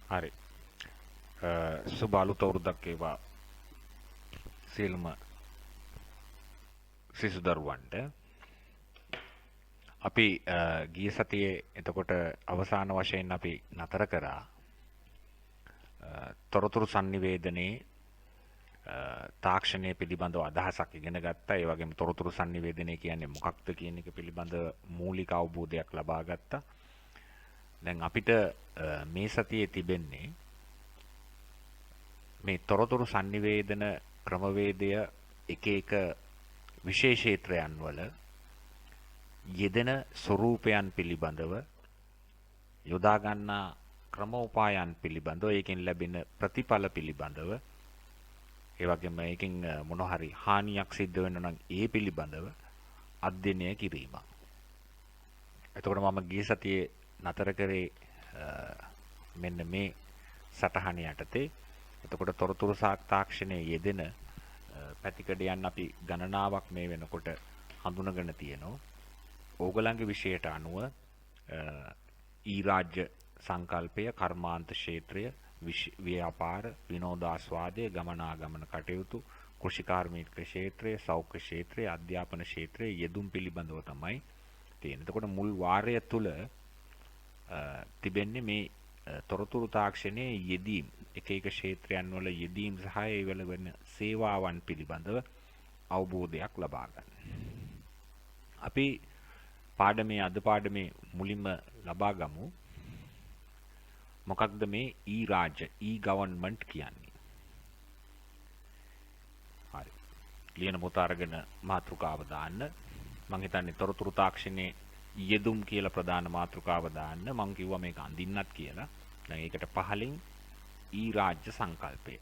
හරි. සුබ අලුත් අවුරුද්දක් වේවා සියලුම සිසු දරුවන්ට. අපි ගිය සතියේ එතකොට අවසාන වශයෙන් අපි නතර කරා තොරතුරු sannivedanයේ තාක්ෂණය පිළිබඳව අදහසක් ඉගෙන ගත්තා. ඒ වගේම තොරතුරු sannivedanය කියන්නේ මොකක්ද කියන එක පිළිබඳ මූලික අවබෝධයක් ලබා ගත්තා. දැන් අපිට මේ සතියේ තිබෙන්නේ මේ තොරතුරු sannivedana ක්‍රමවේදය එක එක විශේෂ ක්ෂේත්‍රයන් වල යෙදෙන ස්වરૂපයන් පිළිබඳව යොදා ගන්නා ක්‍රමෝපායන් පිළිබඳව ඒකෙන් ලැබෙන ප්‍රතිඵල පිළිබඳව ඒ වගේම ඒකෙන් මොන හරි හානියක් සිද්ධ වෙනවා නම් ඒ පිළිබඳව අධ්‍යයනය කිරීම. එතකොට මම ගිය සතියේ නතර කරේ මෙන්න මේ සටහන යටතේ. එතකොට තොරතුරු තාක්ෂණයේ යෙදෙන පැතිකඩයන් අපි ගණනාවක් මේ වෙනකොට හඳුනගෙන තියෙනවා. ඕගලන්ගේ විෂයට අනුව ඊ-රාජ්‍ය සංකල්පය, කර්මාන්ත ක්ෂේත්‍රය, ව්‍යාපාර, විනෝදාස්වාදය, ගමනාගමන කටයුතු, කෘෂිකාර්මික ක්ෂේත්‍රය, සෞඛ්‍ය ක්ෂේත්‍රය, අධ්‍යාපන ක්ෂේත්‍රය යෙදුම් පිළිබඳව තමයි තියෙන්නේ. එතකොට මුල් වාරය තුල තිබෙන්නේ මේ තොරතුරු තාක්ෂණයේ යෙදීම්, එක එක ක්ෂේත්‍රයන් වල යෙදීම් සහ ඒ වල වෙන සේවාවන් පිළිබඳව අවබෝධයක් ලබා ගන්න. අපි පාඩමේ අද පාඩමේ මුලින්ම ලබා ගමු මොකක්ද මේ ඊ-රාජ්‍ය, ඊ-ගවර්න්මන්ට් කියන්නේ. හරි. ලියන පොත අරගෙන මාතෘකාව දාන්න. මම හිතන්නේ තොරතුරු තාක්ෂණයේ යෙදුම් කියලා ප්‍රධාන මාතෘකාව දාන්න. මම කිව්වා මේක අඳින්නත් කියලා. දැන් ඒකට පහලින් ඊ-රාජ්‍ය සංකල්පය.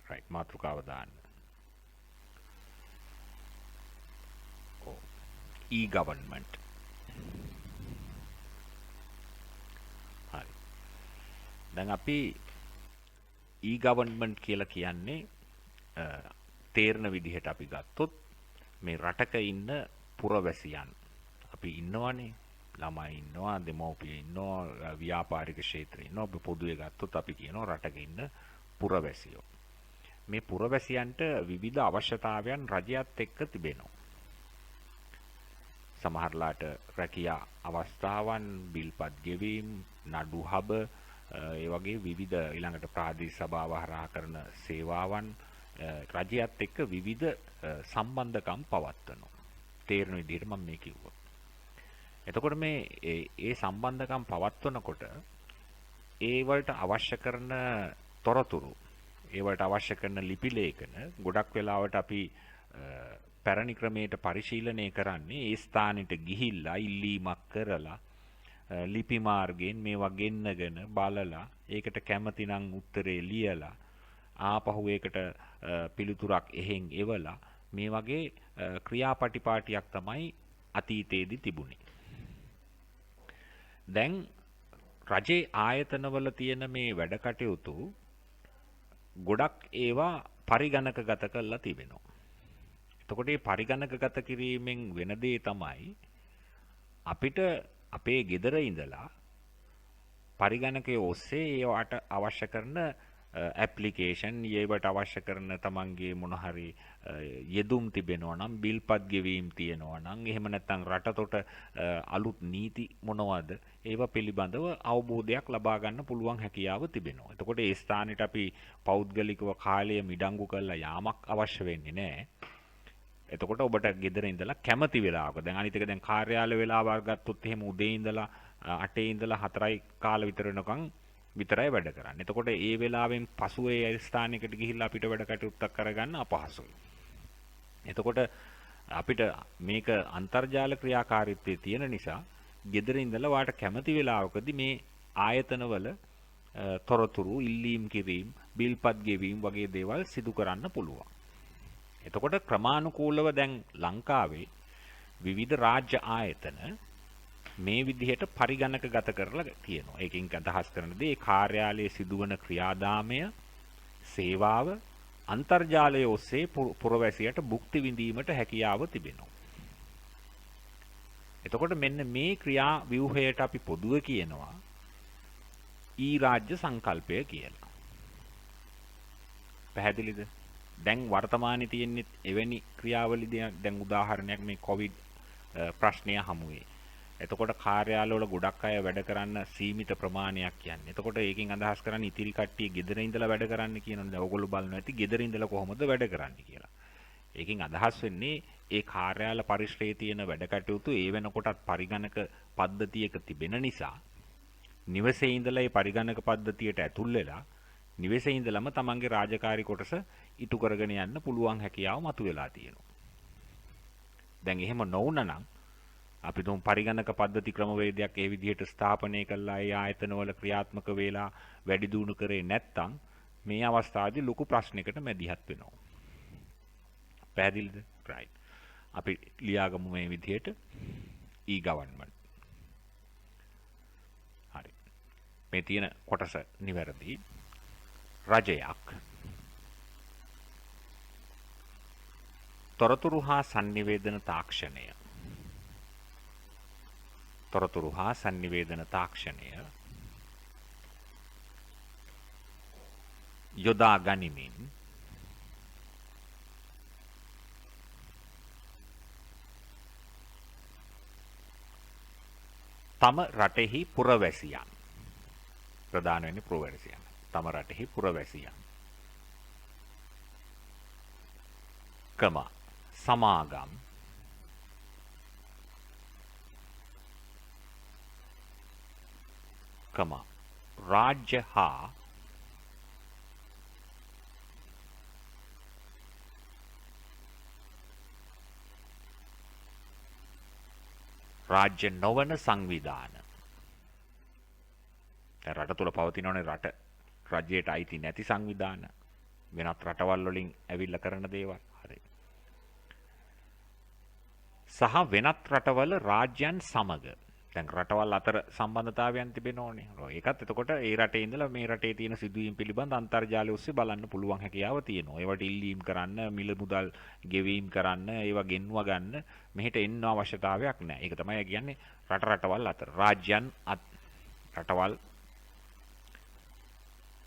රයිට්, මාතෘකාව දාන්න. ඊ-ගවර්න්මන්ට්. හරි. දැන් අපි ඊ-ගවර්න්මන්ට් කියලා කියන්නේ තේරෙන විදිහට අපි ගත්තොත් මේ රටක ඉන්න පුරවැසියන් අපි ඉන්නවනේ, ළමයි ඉන්නවා, දෙමව්පියෝ ඉන්නවා, ව්‍යාපාරික ක්ෂේත්‍රේ ඉන්නවා. අපි පොදුවේ ගත්තොත් අපි කියනවා රටක ඉන්න පුරවැසියෝ. මේ පුරවැසියන්ට විවිධ අවශ්‍යතාවයන් රජයත් එක්ක තිබෙනවා. සමහරලාට රැකියා අවස්ථාවන්, බිල්පත් ගෙවීම්, නඩු හබ, ඒ වගේ විවිධ ඊළඟට ප්‍රාදේශීය සභාව හරහා කරන සේවාවන් රජයත් එක්ක විවිධ සම්බන්ධකම් පවත්වනවා. තේරෙන විදිහට මම මේ කිව්වා. එතකොට මේ ඒ සම්බන්ධකම් පවත්වනකොට ඒ වලට අවශ්‍ය කරන තොරතුරු, ඒ වලට අවශ්‍ය කරන ලිපි ලේඛන ගොඩක් වෙලාවට අපි පැරණි ක්‍රමයට පරිශීලනය කරන්නේ ඒ ස්ථානෙට ගිහිල්ලා ඉල්ලීමක් කරලා ලිපි මාර්ගයෙන් මේවා ගෙන්නගෙන බලලා ඒකට කැමති නම් උත්තරේ ලියලා ආපහු ඒකට පිළිතුරක් එහෙන් එවලා මේ වගේ ක්‍රියාපටිපාටියක් තමයි අතීතයේදී තිබුණේ. දැන් රජයේ ආයතනවල තියෙන මේ වැඩ කටයුතු ගොඩක් ඒවා පරිගණකගත කරලා තිබෙනවා. එතකොට මේ පරිගණකගත කිරීමෙන් වෙන දේ තමයි අපිට අපේ ගෙදර ඉඳලා පරිගණකයේ ඔස්සේ ඒවට අවශ්‍ය කරන ඇප්ලිකේෂන්, ඒවට අවශ්‍ය කරන තමන්ගේ මොන හරි යෙදුම් තිබෙනවා නම්, බිල්පත් ගෙවීම් තියෙනවා නම්, එහෙම නැත්නම් රටතොට අලුත් නීති මොනවද ඒවා පිළිබඳව අවබෝධයක් ලබා ගන්න පුළුවන් හැකියාව තිබෙනවා. එතකොට ඒ ස්ථානෙට අපි පෞද්ගලිකව කාලය මිඩංගු කරලා යාමක් අවශ්‍ය වෙන්නේ නැහැ. එතකොට ඔබට ගෙදර ඉඳලා කැමති වෙලාවක, දැන් අනිත් එක දැන් කාර්යාල වෙලාවක් ගත්තොත් එහෙම උදේ ඉඳලා 8 ඉඳලා 4යි කාල විතර වෙනකන් විතරයි වැඩ කරන්නේ. එතකොට ඒ වෙලාවෙන් පසු ඒ ස්ථානයකට ගිහිල්ලා අපිට වැඩ කටයුත්තක් කරගන්න අපහසුයි. එතකොට අපිට මේක අන්තර්ජාල ක්‍රියාකාරීත්වයේ තියෙන නිසා ගෙදර ඉඳලා වාට කැමති වෙලාවකදී මේ ආයතනවල තොරතුරු, ඉල්ලීම් කිරීම, බිල්පත් ගෙවීම වගේ දේවල් සිදු කරන්න පුළුවන්. එතකොට ක්‍රමානුකූලව දැන් ලංකාවේ විවිධ රාජ්‍ය ආයතන මේ විදිහට පරිගණකගත කරලා තියෙනවා. ඒකෙන් අදහස් කරන දේ කාර්යාලයේ සිදුවන ක්‍රියාදාමය, සේවාව අන්තර්ජාලය ඔස්සේ පුරවැසියට භුක්ති විඳීමට හැකියාව තිබෙනවා. එතකොට මෙන්න මේ ක්‍රියා ව්‍යුහයට අපි පොදුව කියනවා ඊ රාජ්‍ය සංකල්පය කියලා. පැහැදිලිද? දැන් වර්තමානයේ තියෙන්නේ එවැනි ක්‍රියාවලිය දැන් උදාහරණයක් මේ කොවිඩ් ප්‍රශ්නය හමුවේ. එතකොට කාර්යාලවල ගොඩක් අය වැඩ කරන්න සීමිත ප්‍රමාණයක් කියන්නේ. එතකොට ඒකෙන් අදහස් කරන්නේ ඉතිරි කට්ටිය ගෙදර ඉඳලා වැඩ කරන්න කියනවනේ. දැන් ඔයගොල්ලෝ බලනවා ඇති ගෙදර ඉඳලා කොහොමද වැඩ කරන්නේ කියලා. ඒකෙන් අදහස් වෙන්නේ ඒ කාර්යාල පරිශ්‍රයේ තියෙන වැඩ කටයුතු ඒ වෙනකොටත් පරිගණක පද්ධතියක තිබෙන නිසා නිවසේ ඉඳලා ඒ පරිගණක පද්ධතියට ඇතුල් වෙලා නිවසේ ඉඳලම තමන්ගේ රාජකාරී කොටස ඉටු කරගෙන යන්න පුළුවන් හැකියාව මතුවලා තියෙනවා. දැන් එහෙම නොවුනනම් අපි තුන් පරිගණක පද්ධති ක්‍රමවේදයක් ඒ විදිහට ස්ථාපනය කළා ඒ ආයතනවල ක්‍රියාත්මක වෙලා වැඩි දියුණු කරේ නැත්නම් මේ අවස්ථාවේදී ලොකු ප්‍රශ්නයකට මැදිහත් වෙනවා. පැහැදිලිද? right. අපි ලියාගමු මේ විදිහට e-government. හරි. මේ තියෙන කොටස නිවැරදි. රජයක් තොරතුරු හා sannivedana තාක්ෂණය තොරතුරු හා sannivedana තාක්ෂණය යොදා ගනිමින් තම රටෙහි පුරවැසියන් ප්‍රධාන වෙන්නේ පුරවැසියන් තම රටෙහි පුරවැසියන් සමාගම් රාජ්‍ය හා රාජ්‍ය නොවන සංවිධාන. රට තුළ පවතිනවනේ රට රජයට අයිති නැති සංවිධාන වෙනත් රටවල් වලින් ඇවිල්ලා කරන දේවල්. හරි. සහ වෙනත් රටවල රාජ්‍යයන් සමග දැන් රටවල් අතර සම්බන්ධතාවයන් තිබෙනෝනේ. ඒකත් එතකොට ඒ රටේ ඉඳලා මේ රටේ තියෙන සිදුවීම් පිළිබඳ අන්තර්ජාලය ඔස්සේ බලන්න පුළුවන් හැකියාව තියෙනවා. ඒවට ඉල්ලීම් කරන්න, මිල මුදල් ගෙවීම් කරන්න, ඒවා ගෙන්ව ගන්න මෙහෙට එන්න අවශ්‍යතාවයක් නැහැ. ඒක තමයි කියන්නේ රටවල් අතර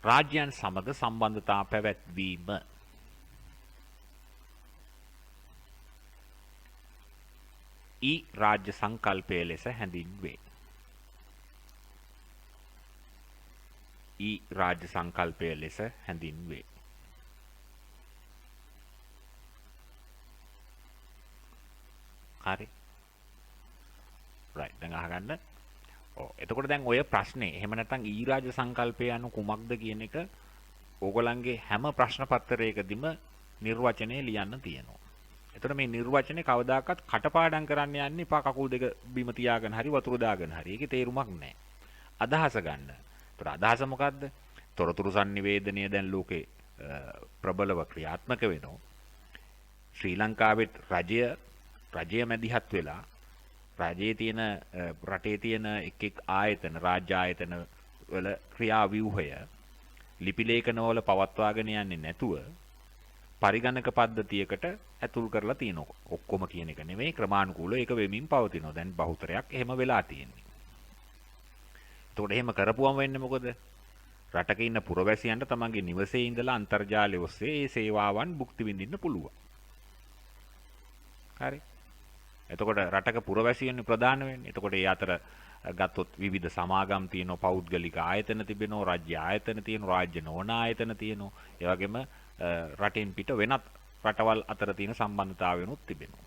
රාජ්‍යයන් සමග සම්බන්ධතා පැවැත්වීම. රාජ්‍ය සංකල්පය ලෙස හැඳින්වේ. රාජ්‍ය සංකල්පය ලෙස හැඳින්වේ. හරි. right. දැන් අහගන්න. එතකොට දැන් ඔය ප්‍රශ්නේ එහෙම නැත්නම් රාජ්‍ය සංකල්පය anu කුමක්ද කියන එක ඕගොල්ලන්ගේ හැම ප්‍රශ්න පත්‍රයකදීම නිර්වචනය ලියන්න තියෙනවා. එතකොට මේ නිර්වචනේ කවදාකවත් කටපාඩම් කරන්න යන්න එපා කකුල් දෙක බිම තියාගෙන හරි වතුර දාගෙන හරි. ඒකේ තේරුමක් නැහැ. අදහස ගන්න. ඒතර අදහස මොකද්ද? තොරතුරු sannivedanaya දැන් ලෝකේ ප්‍රබලව ක්‍රියාත්මක වෙනවා. ශ්‍රී ලංකාවේ රජය මැදිහත් වෙලා රජයේ තියෙන රටේ තියෙන එක් ආයතන රාජ්‍ය ආයතන වල ක්‍රියාව්‍යුහය ලිපි ලේඛනවල පවත්වාගෙන යන්නේ නැතුව පරිගණක පද්ධතියකට ඇතුල් කරලා තියෙනවා. ඔක්කොම කියන එක නෙමෙයි ක්‍රමානුකූලව ඒක වෙමින් පවතිනවා. දැන් බහුතරයක් එහෙම වෙලා තියෙන්නේ. එතකොට එහෙම කරපුවම වෙන්නේ මොකද? රටක ඉන්න පුරවැසියන්ට තමන්ගේ නිවසේ ඉඳලා අන්තර්ජාලය ඔස්සේ මේ සේවාවන් භුක්ති විඳින්න පුළුවන්. හරි. එතකොට රටක පුරවැසියන් ප්‍රධාන වෙන්නේ. එතකොට ඒ අතර ගත්තොත් විවිධ සමාගම් තියෙනවා, පෞද්ගලික ආයතන තිබෙනවා, රාජ්‍ය ආයතන තියෙනවා, රාජ්‍ය නොවන ආයතන තියෙනවා. ඒ වගේම රටින් පිට වෙනත් රටවල් අතර තියෙන සම්බන්ධතාවයනුත් තිබෙනවා.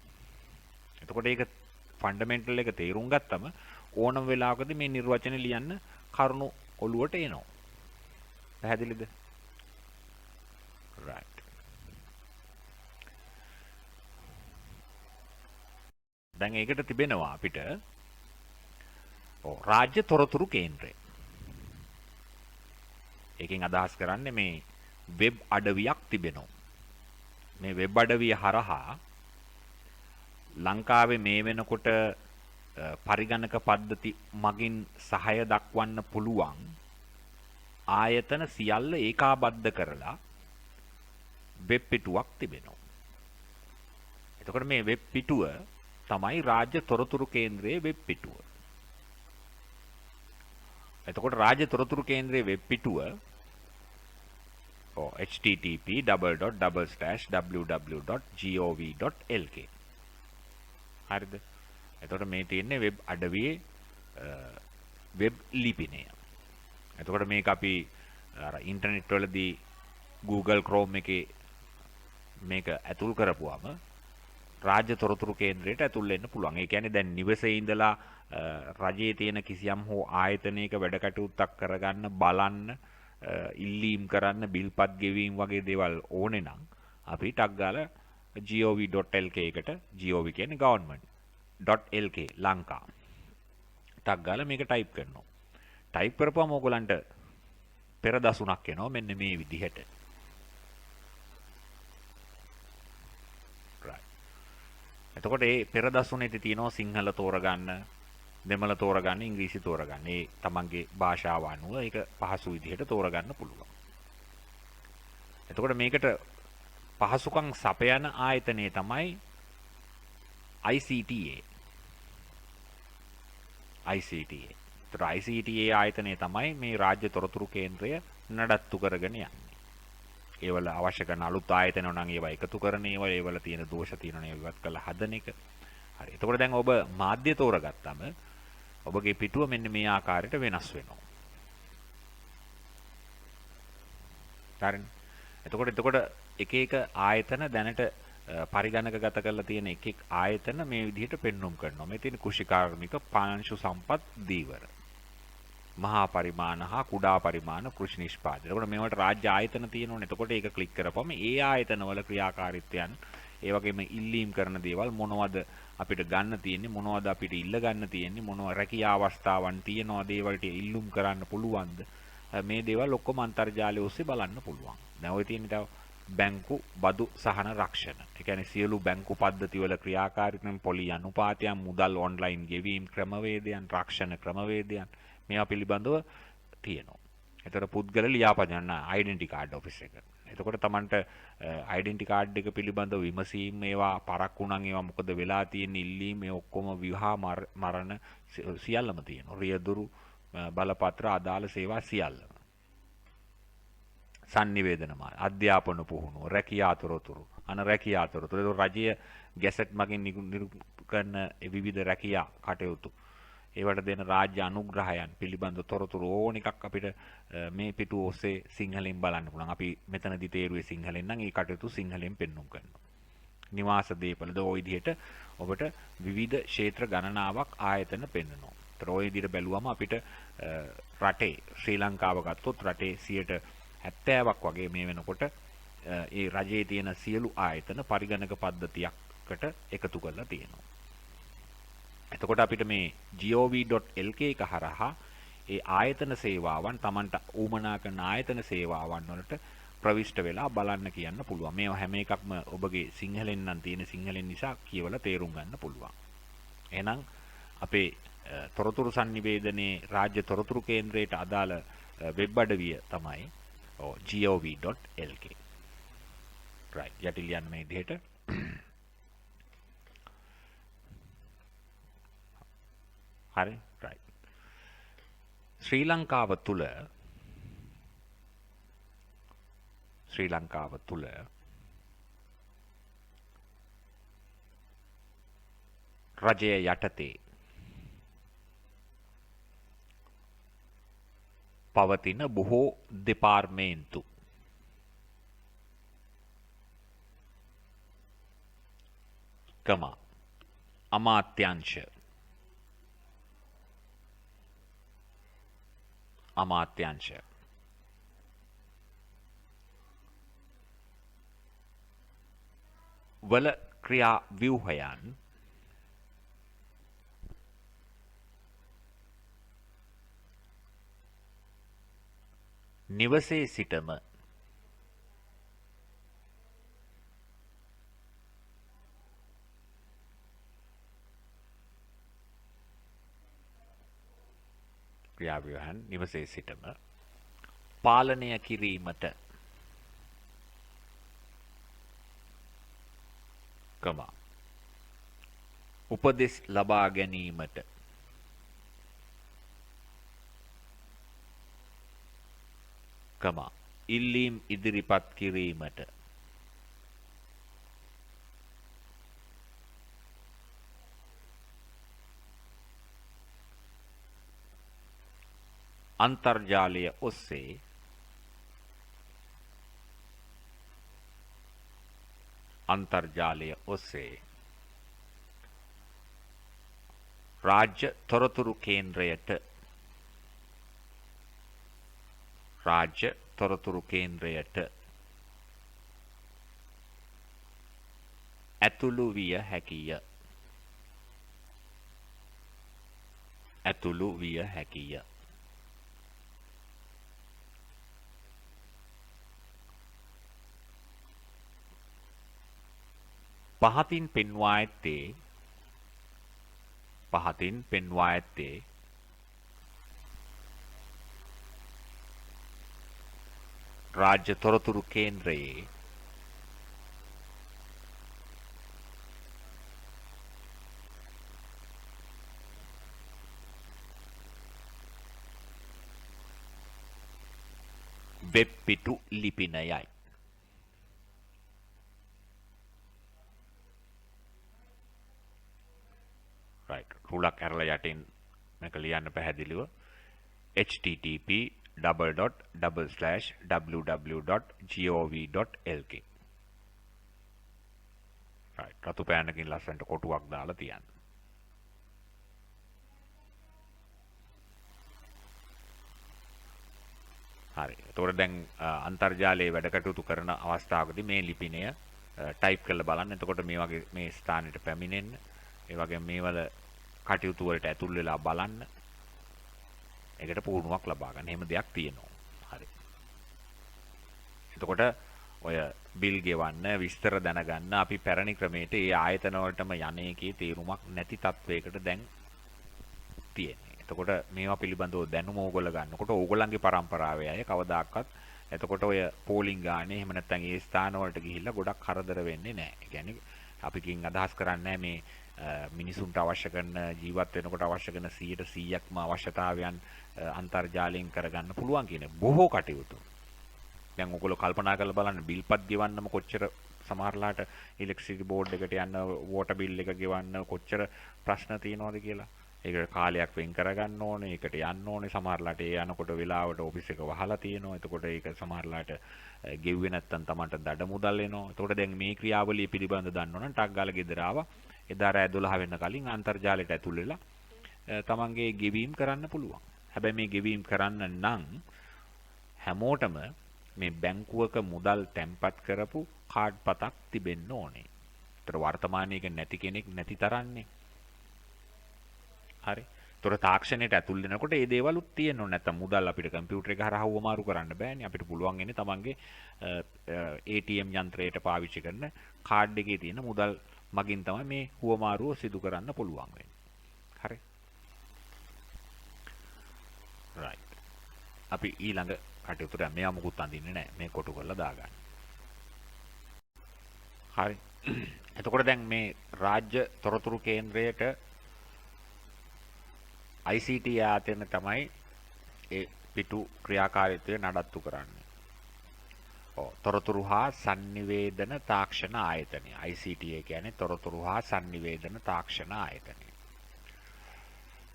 එතකොට ඒක ෆන්ඩමෙන්ටල් එක තේරුම් ගත්තම ඕනම වෙලාවකදී මේ නිර්වචන ලියන්න කරුණු ඔලුවට එනවා. පැහැදිලිද? right. දැන් ඒකට තිබෙනවා අපිට රාජ්‍ය තොරතුරු කේන්ද්‍රය. ඒකෙන් අදහස් කරන්නේ මේ වෙබ් අඩවියක් තිබෙනවා. මේ වෙබ් අඩවිය හරහා ලංකාවේ මේ වෙනකොට පරිගණක පද්ධති මගින් සහාය දක්වන්න පුළුවන් ආයතන සියල්ල ඒකාබද්ධ කරලා වෙබ් පිටුවක් තිබෙනවා. එතකොට මේ වෙබ් පිටුව තමයි රාජ්‍ය තොරතුරු කේන්ද්‍රයේ වෙබ් පිටුව. එතකොට රාජ්‍ය තොරතුරු කේන්ද්‍රයේ වෙබ් පිටුව http://www.gov.lk. හරිද? එතකොට මේ තියෙන්නේ වෙබ් අඩවියේ වෙබ් ලිපිනය. එතකොට මේක අපි අර ඉන්ටර්නෙට් වලදී Google Chrome එකේ මේක ඇතුල් කරපුවාම රාජ්‍ය තොරතුරු කේන්ද්‍රයට ඇතුල් වෙන්න පුළුවන්. ඒ කියන්නේ දැන් නිවසේ ඉඳලා රජයේ තියෙන කිසියම් හෝ ආයතනයක වැඩ කටයුත්තක් කරගන්න, බලන්න, ඉල්ලීම් කරන්න, බිල්පත් ගෙවීම වගේ දේවල් ඕනේ නම් අපි ටක් ගාලා gov.lk එකට, gov කියන්නේ government.lk ලංකා ටක් ගාලා මේක ටයිප් කරනවා. ටයිප් කරපුවම ඕගලන්ට පෙර දසුණක් එනවා මෙන්න මේ විදිහට. එතකොට මේ පෙර දසුනේදී තියෙනවා සිංහල තෝරගන්න, දෙමළ තෝරගන්න, ඉංග්‍රීසි තෝරගන්න. ඒ තමන්ගේ භාෂාව අනුව ඒක පහසු විදිහට තෝරගන්න පුළුවන්. එතකොට මේකට පහසුකම් සපයන ආයතනය තමයි ICTA. ICTA. ඒතර ICTA ආයතනය තමයි මේ රාජ්‍ය තොරතුරු කේන්ද්‍රය නඩත්තු කරගෙන යන්නේ. ඒවල අවශ්‍ය කරන අලුත් ආයතන නම් ඒවා එකතු කරන ඒවා, ඒවල තියෙන දෝෂ තියෙනවා ඒවත් කරලා හදන එක. හරි. එතකොට දැන් ඔබ මාධ්‍ය තෝරගත්තම ඔබගේ පිටුව මෙන්න මේ ආකාරයට වෙනස් වෙනවා. හරිනේ. එතකොට එක එක ආයතන දැනට පරිගණකගත කරලා තියෙන එක එක ආයතන මේ විදිහට පෙන්눔 කරනවා. මේ තියෙන කෘෂිකාර්මික, පාංශු සම්පත්, දීවර, මහා පරිමාණ හා කුඩා පරිමාණ කෘෂි නිෂ්පාදන. එතකොට මේවට රාජ්‍ය ආයතන තියෙනවනේ. එතකොට ඒක ක්ලික් කරපුවම ඒ ආයතනවල ක්‍රියාකාරීත්වයන්, ඒ වගේම ඉල්ලීම් කරන දේවල් මොනවද අපිට ගන්න තියෙන්නේ, මොනවද අපිට ඉල්ල ගන්න තියෙන්නේ, මොනවා රැකියා අවස්ථාවන් තියෙනවද, ඒ වලට ඉල්ලුම් කරන්න පුළුවන්ද, මේ දේවල් ඔක්කොම අන්තර්ජාලය ඔස්සේ බලන්න පුළුවන්. දැන් ඔය තියෙන තව බැංකු බදු සහන රක්ෂණ. ඒ කියන්නේ සියලු බැංකු පද්ධතිවල ක්‍රියාකාරීත්වයන්, පොලි අනුපාතයන්, මුදල් ඔන්ලයින් ගෙවීම් ක්‍රමවේදයන්, රක්ෂණ ක්‍රමවේදයන් මේවා පිළිබඳව තියෙනවා. එතකොට පුද්ගල ලියාපදින්න ඩෙන්ටි කාඩ් ඔෆිස් එක. එතකොට Tamanට ඩෙන්ටි කාඩ් එක පිළිබඳව විමසීම්, ඒවා පරක්කු නම් ඒවා මොකද වෙලා තියෙන්නේ, ඉල්ලීම්, මේ ඔක්කොම විවාහ මරණ සියල්ලම තියෙනවා. රියදුරු බලපත්‍ර අදාළ සේවා සියල්ලම. sannivedana අධ්‍යාපන පුහුණුව, රැකියා තොරතුරු, රැකියා තොරතුරු. ඒක රජයේ ගැසට් මගින් නිකුත් කරන විවිධ රැකියා කටයුතු, ඒවට දෙන රාජ්‍ය අනුග්‍රහයන් පිළිබඳ තොරතුරු ඕන එකක් අපිට මේ පිටුව ඔස්සේ සිංහලෙන් බලන්න පුළුවන්. අපි මෙතනදී තේරුවේ සිංහලෙන් නම් ඒ කටයුතු සිංහලෙන් පෙන්눔 කරනවා. නිවාස දීපලද ওই විදිහට ඔබට විවිධ ක්ෂේත්‍ර ගණනාවක් ආයතන පෙන්වනවා. ඒතර ওই විදිහට බැලුවම අපිට රටේ ශ්‍රී ලංකාව ගත්තොත් රටේ 70ක් වගේ මේ වෙනකොට ඒ රජයේ තියෙන සියලු ආයතන පරිගණක පද්ධතියකට එකතු කරලා තියෙනවා. එතකොට අපිට මේ gov.lk එක හරහා ඒ ආයතන සේවාවන්, Tamanට ඌමනා කරන ආයතන සේවාවන් වලට ප්‍රවිෂ්ඨ වෙලා බලන්න කියන්න පුළුවන්. මේවා හැම එකක්ම ඔබගේ සිංහලෙන් නම් තියෙන, සිංහලෙන් නිසා කියවලා තේරුම් ගන්න පුළුවන්. එහෙනම් අපේ තොරතුරු sannivedanaye රාජ්‍ය තොරතුරු කේන්ද්‍රයට අදාළ වෙබ් අඩවිය තමයි gov.lk. right. යටිල් යන මේ විදිහට හරි. right. ශ්‍රී ලංකාව තුල රජය යටතේ පවතින බොහෝ දෙපාර්තමේන්තු අමාත්‍යංශ වල ක්‍රියා ව්‍යුහයන් නිවසේ සිටම ක්‍රියාව්‍යුහයන් නිවසේ සිටම පාලනය කිරීමට උපදෙස් ලබා ගැනීමට ඉල්ලීම් ඉදිරිපත් කිරීමට අන්තර්ජාලය ඔස්සේ රාජ්‍ය තොරතුරු කේන්ද්‍රයට ඇතුළු විය හැකිය. පහතින් පෙන්වා ඇත්තේ රාජ්‍ය තොරතුරු කේන්ද්‍රයේ වෙබ් පිටු ලිපිනයයි. right රුලක් ඇරලා යටින් මේක ලියන්න පැහැදිලිව http://www.gov.lk right රතු පෑනකින් ලස්සනට කොටුවක් දාලා තියන්න. හරි. එතකොට දැන් අන්තර්ජාලයේ වැඩ කටයුතු කරන අවස්ථාවකදී මේ ලිපිනය ටයිප් කරලා බලන්න. එතකොට මේ වගේ මේ ස්ථානෙට පැමිණෙන්න. ඒ වගේ මේවල කටයුතු වලට ඇතුල් වෙලා බලන්න. ඒකට පුහුණුවක් ලබා ගන්න. එහෙම දෙයක් තියෙනවා. හරි. එතකොට ඔය බිල් ගෙවන්න විස්තර දැනගන්න අපි පැරණි ක්‍රමයට ඒ ආයතන වලටම යන්නේකේ තේරුමක් නැති තත්වයකට දැන් තියෙන්නේ. එතකොට මේවා පිළිබඳව දැනුම ඕගොල්ලෝ ගන්නකොට ඕගොල්ලන්ගේ පරම්පරාවේ අය කවදාකවත් එතකොට ඔය පෝලිං ගානේ එහෙම නැත්නම් ඒ ස්ථාන වලට ගිහිල්ලා ගොඩක් කරදර වෙන්නේ නැහැ. ඒ කියන්නේ අපිකින් අදහස් කරන්නේ මේ මිනිසුන්ට අවශ්‍ය කරන ජීවත් වෙනකොට අවශ්‍ය කරන 100%ක්ම අවශ්‍යතාවයන් අන්තර්ජාලයෙන් කරගන්න පුළුවන් කියන බොහෝ කටයුතු. දැන් ඔයගොල්ලෝ කල්පනා කරලා බලන්න බිල්පත් ගෙවන්නම කොච්චර සමහරලාට ඉලෙක්ට්‍රිසිටි බෝඩ් එකට යන්න වෝටර් බිල් එක ගෙවන්න කොච්චර ප්‍රශ්න තියෙනවද කියලා. ඒකට කාලයක් වෙන් කරගන්න ඕනේ. ඒකට යන්න ඕනේ. සමහරලාට ඒ යනකොට වෙලාවට ඔෆිස් එක වහලා තියෙනවා. එතකොට ඒක සමහරලාට ගෙව්වේ නැත්තම් Tamanට දඩ මුදල් එනවා. එතකොට දැන් මේ ක්‍රියාවලිය පිළිබඳව දන්නවනම් ටක් ගාලා ගෙදර ආවා. එදා රෑ 12 වෙන්න කලින් අන්තර්ජාලයට ඇතුල් වෙලා තමන්ගේ ගෙවීම් කරන්න පුළුවන්. හැබැයි මේ ගෙවීම් කරන්න නම් හැමෝටම මේ බැංකුවක මුදල් තැන්පත් කරපු කාඩ් පතක් තිබෙන්න ඕනේ. ඒතර වර්තමානයේක නැති කෙනෙක් නැති තරන්නේ. හරි. ඒතර තාක්ෂණයට ඇතුල් වෙනකොට මේ දේවලුත් තියෙන්න ඕනේ. නැත්තම් මුදල් අපිට කම්පියුටර් එක හරහා වමාරු කරන්න බෑනේ. අපිට පුළුවන් ඉන්නේ තමන්ගේ ATM යන්ත්‍රයට පාවිච්චි කරන කාඩ් එකේ තියෙන මුදල් මගින් තමයි මේ හුවමාරුව සිදු කරන්න පුළුවන් වෙන්නේ. හරි. right. අපි ඊළඟ කටයුතුට මෙයා මුකුත් අඳින්නේ නැහැ. මේ කොටු කරලා දාගන්න. හරි. එතකොට දැන් මේ රාජ්‍ය තොරතුරු කේන්ද්‍රයට ICT ආයතන තමයි ඒ පිටු ක්‍රියාකාරීත්වය නඩත්තු කරන්නේ. තොරතුරු හා sannivedana තාක්ෂණ ආයතනය. ICT කියන්නේ තොරතුරු හා sannivedana තාක්ෂණ ආයතනය.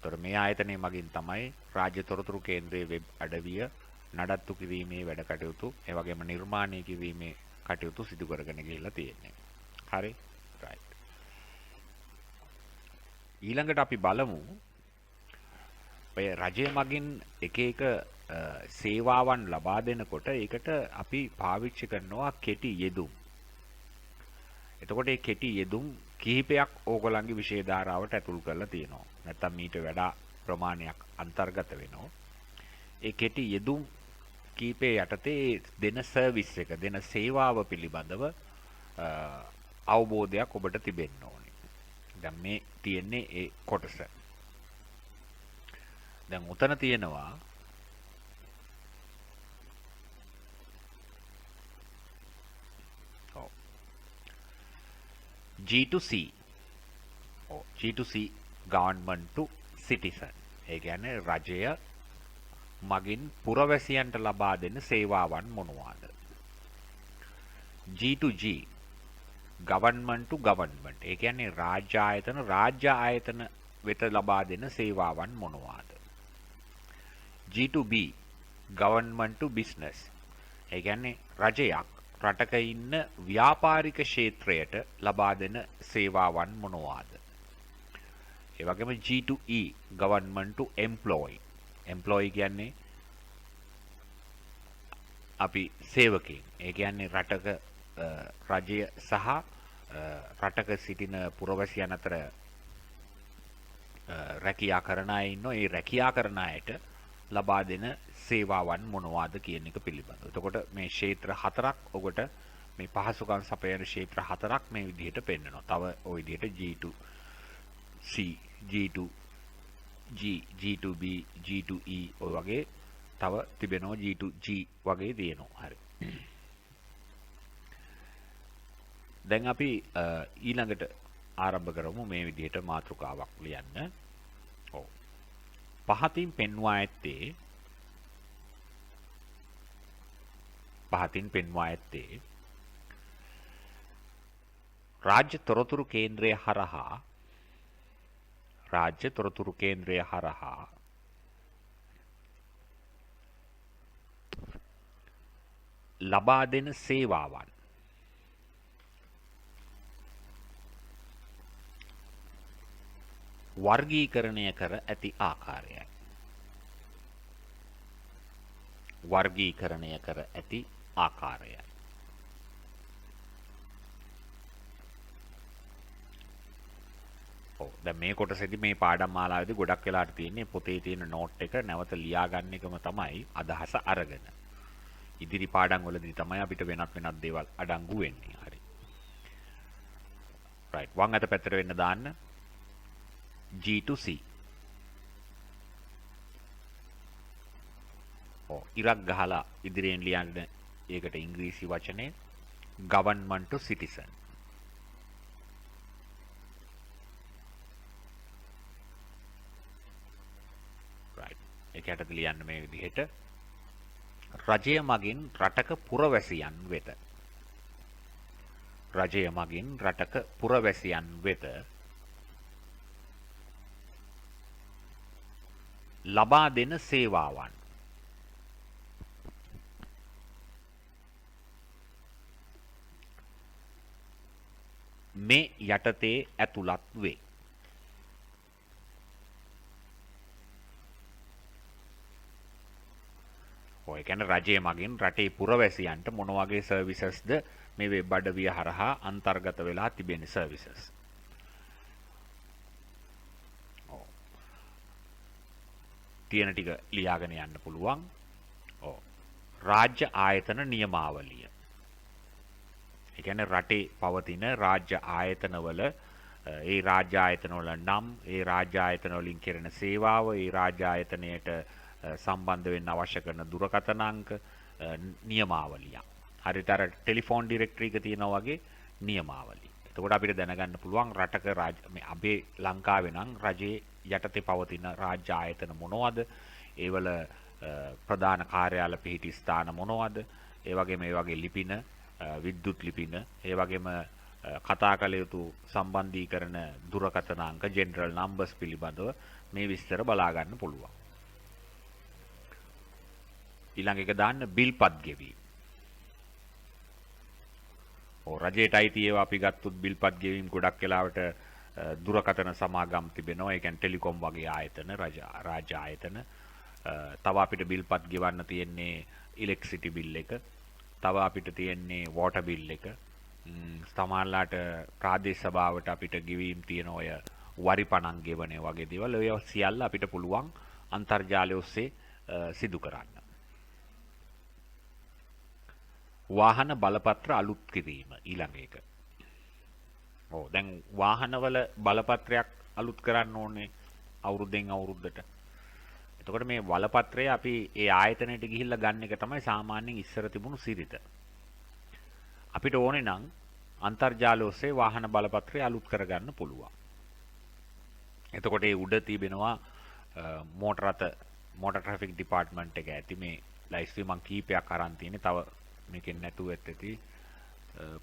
තොර මේ ආයතනය මගින් තමයි රාජ්‍ය තොරතුරු කේන්ද්‍රයේ වෙබ් අඩවිය නඩත්තු කිරීමේ වැඩ කටයුතු, ඒ වගේම නිර්මාණය කිරීමේ කටයුතු සිදු කරගෙන ගිහිල්ලා තියෙන්නේ. හරි. right. ඊළඟට අපි බලමු ඔය රජය මගින් එක එක සේවාවන් ලබා දෙනකොට ඒකට අපි පාවිච්චි කරනවා කෙටි යෙදුම්. එතකොට මේ කෙටි යෙදුම් කිහිපයක් ඕගොල්ලන්ගේ විෂය ධාරාවට ඇතුල් කරලා තියෙනවා. නැත්තම් මීට වඩා ප්‍රමාණයක් අන්තර්ගත වෙනවා. ඒ කෙටි යෙදුම් කීපේ යටතේ දෙන සර්විස් එක දෙන සේවාව පිළිබඳව අවබෝධයක් ඔබට තිබෙන්න ඕනේ. දැන් මේ තියෙන්නේ ඒ කොටස. දැන් උතන තියෙනවා G2C. G2C government to citizen. ඒ කියන්නේ රජය මගින් පුරවැසියන්ට ලබා දෙන සේවාවන් මොනවාද? G2G government to government. ඒ කියන්නේ රාජ්‍ය ආයතන වෙත ලබා දෙන සේවාවන් මොනවාද? G2B government to business. ඒ කියන්නේ රජයක් රටක ඉන්න ව්‍යාපාරික ක්ෂේත්‍රයට ලබා දෙන සේවාවන් මොනවාද? ඒ වගේම G2E government to employee. employee කියන්නේ අපි සේවකයන්. ඒ කියන්නේ රටක රජය සහ රටක සිටින පුරවැසියන් අතර රැකියා කරන අය ඉන්නවා. ඒ රැකියා කරන අයට ලබා දෙන සේවාවන් මොනවාද කියන එක පිළිබඳව. එතකොට මේ ක්ෂේත්‍ර හතරක් ඔබට මේ පහසුකම් සපයන ක්ෂේත්‍ර හතරක් මේ විදිහට පෙන්වනවා. තව ওই විදිහට G2C, G2G, G2B, G2E ඔය වගේ තව තිබෙනවා G2G වගේ තියෙනවා. හරි. දැන් අපි ඊළඟට ආරම්භ කරමු මේ විදිහට මාතෘකාවක් ලියන්න. ඔව්. පහතින් පෙන්වා ඇත්තේ රාජ්‍ය තොරතුරු කේන්ද්‍රය හරහා ලබා දෙන සේවාවන් වර්ගීකරණය කර ඇති ආකාරයයි. දැන් මේ කොටසේදී මේ පාඩම් මාලාවේදී ගොඩක් වෙලාට තියෙන්නේ පොතේ තියෙන නෝට් එක නැවත ලියා ගන්න එකම තමයි අදහස අරගෙන. ඉදිරි පාඩම් වලදී තමයි අපිට වෙනත් දේවල් අඩංගු වෙන්නේ. හරි. right. වම් අත පැත්තට වෙන්න දාන්න. G2C. ඉරක් ගහලා ඉදිරියෙන් ලියන්න ඒකට ඉංග්‍රීසි වචනේ government to citizen. right. ඒක යටතේ ලියන්න මේ විදිහට රජය මගින් රටක පුරවැසියන් වෙත ලබා දෙන සේවාවන් මේ යටතේ ඇතුළත් වේ. ඔය කියන්නේ රජය මගින් රටේ පුරවැසියන්ට මොන වගේ සර්විසස්ද මේ වෙබ් අඩවිය හරහා අන්තර්ගත වෙලා තිබෙන සර්විසස්. තියෙන ටික ලියාගෙන යන්න පුළුවන්. රාජ්‍ය ආයතන නියමාවලිය. ඒ කියන්නේ රටේ පවතින රාජ්‍ය ආයතනවල ඒ රාජ්‍ය ආයතනවල නම්, ඒ රාජ්‍ය ආයතන වලින් කෙරෙන සේවාව, ඒ රාජ්‍ය ආයතනයට සම්බන්ධ වෙන්න අවශ්‍ය කරන දුරකථන අංක නියමාවලිය. හරියට අර ටෙලිෆෝන් ඩිරෙක්ටරි එක තියෙනවා වගේ නියමාවලිය. එතකොට අපිට දැනගන්න පුළුවන් රටක මේ අපේ ලංකාවේ නම් රජයේ යටතේ පවතින රාජ්‍ය ආයතන මොනවද? ඒවල ප්‍රධාන කාර්යාල පිහිටි ස්ථාන මොනවද? ඒ වගේම මේ වගේ ලිපින, විද්‍යුත් ලිපින, ඒ වගේම කතා කළ යුතු සම්බන්ධීකරණ දුරකථන අංක, ජෙනරල් නම්බර්ස් පිළිබඳව මේ විස්තර බලා ගන්න පුළුවන්. ඊළඟ එක දාන්න බිල්පත් ගෙවීම. රජයට අයිති ඒවා අපි ගත්තොත් බිල්පත් ගෙවීම ගොඩක් වෙලාවට දුරකථන සමාගම් තිබෙනවා. ඒ කියන්නේ ටෙලිකොම් වගේ ආයතන, රාජ්‍ය ආයතන. තව අපිට බිල්පත් ගෙවන්න තියෙන්නේ ඉලෙක්ට්‍රිසිටි බිල් එක. තව අපිට තියෙන්නේ වෝටර් බිල් එක. සමහරලාට ප්‍රාදේශ සභාවට අපිට ගෙවීම් තියෙන ඔය වරි පණන් ගෙවන වගේ දේවල්. ඔය සියල්ල අපිට පුළුවන් අන්තර්ජාලය ඔස්සේ සිදු කරන්න. වාහන බලපත්‍ර අලුත් කිරීම ඊළඟ එක. දැන් වාහනවල බලපත්‍රයක් අලුත් කරන්න ඕනේ අවුරුද්දෙන් අවුරුද්දට. එතකොට මේ බලපත්‍රය අපි ඒ ආයතනයට ගිහිල්ලා ගන්න එක තමයි සාමාන්‍යයෙන් ඉස්සර තිබුණු සිරිත. අපිට ඕනේ නම් අන්තර්ජාලය ඔස්සේ වාහන බලපත්‍රය අලුත් කරගන්න පුළුවන්. එතකොට ඒ උඩ තිබෙනවා මෝටර රථ මෝටර් ට්‍රැෆික් ඩිපාර්ට්මන්ට් එක ඇති මේ ලයිස්තුවේ මං කීපයක් අරන් තියෙන්නේ. තව මේකෙන් නැතුව ඇත්තේ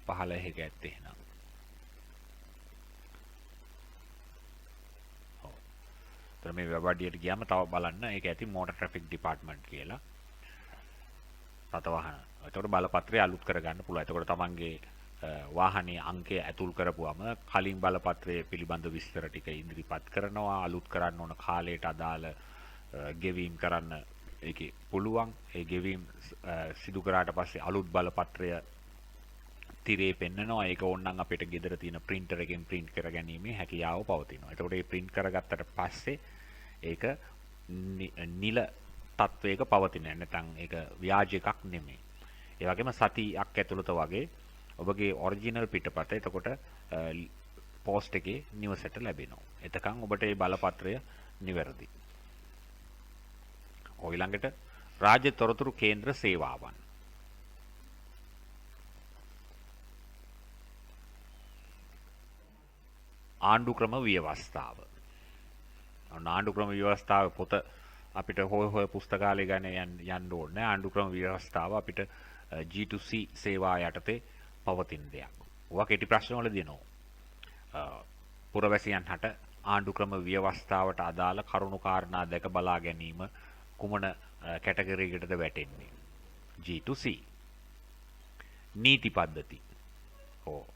15 එක ඇත්තේ එහෙනම්. ඔව්. ඒතර මේ වෙබ් අඩියට ගියාම තව බලන්න ඒක ඇති මෝටර් ට්‍රැෆික් ඩිපාර්ට්මන්ට් කියලා. රථවාහන. එතකොට බලපත්‍රය අලුත් කරගන්න පුළුවන්. එතකොට තමන්ගේ වාහනේ අංකය ඇතුල් කරපුවම කලින් බලපත්‍රයේ පිළිබඳ විස්තර ටික ඉදිරිපත් කරනවා. අලුත් කරන්න ඕන කාලයට අදාළ ගෙවීම් කරන්න ඒකේ පුළුවන්. ඒ ගෙවීම් සිදු කරාට පස්සේ අලුත් බලපත්‍රය තිරේ පෙන්නනවා. ඒක ඕනනම් අපිට ගෙදර තියෙන printer එකෙන් print කරගැනීමේ හැකියාව පවතිනවා. එතකොට මේ print කරගත්තට පස්සේ ඒක නිල තත්වයක පවතින. නැත්නම් ඒක ව්‍යාජ එකක් නෙමෙයි. ඒ වගේම සතියක් ඇතුළත වගේ ඔබගේ ඔරිජිනල් පිටපත එතකොට පෝස්ට් එකේ නිවසට ලැබෙනවා. එතකන් ඔබට මේ බලපත්‍රය නිවැරදි. ඊළඟට රාජ්‍ය තොරතුරු කේන්ද්‍ර සේවාවන්. ආණ්ඩු ක්‍රම ව්‍යවස්ථාව. ආණ්ඩු ක්‍රම ව්‍යවස්ථාව පොත අපිට හොය පුස්තකාලය ගැන යන්න ඕනේ. ආණ්ඩු ක්‍රම ව්‍යවස්ථාව අපිට G2C සේවා යටතේ පවතින දෙයක්. ඔවා කෙටි ප්‍රශ්න වල දෙනවා. පුරවැසියන් හට ආණ්ඩු ක්‍රම ව්‍යවස්ථාවට අදාළ කරුණු කාරණා දැක බලා ගැනීම කුමන කැටගරියකටද වැටෙන්නේ? G2C. නීති පද්ධති.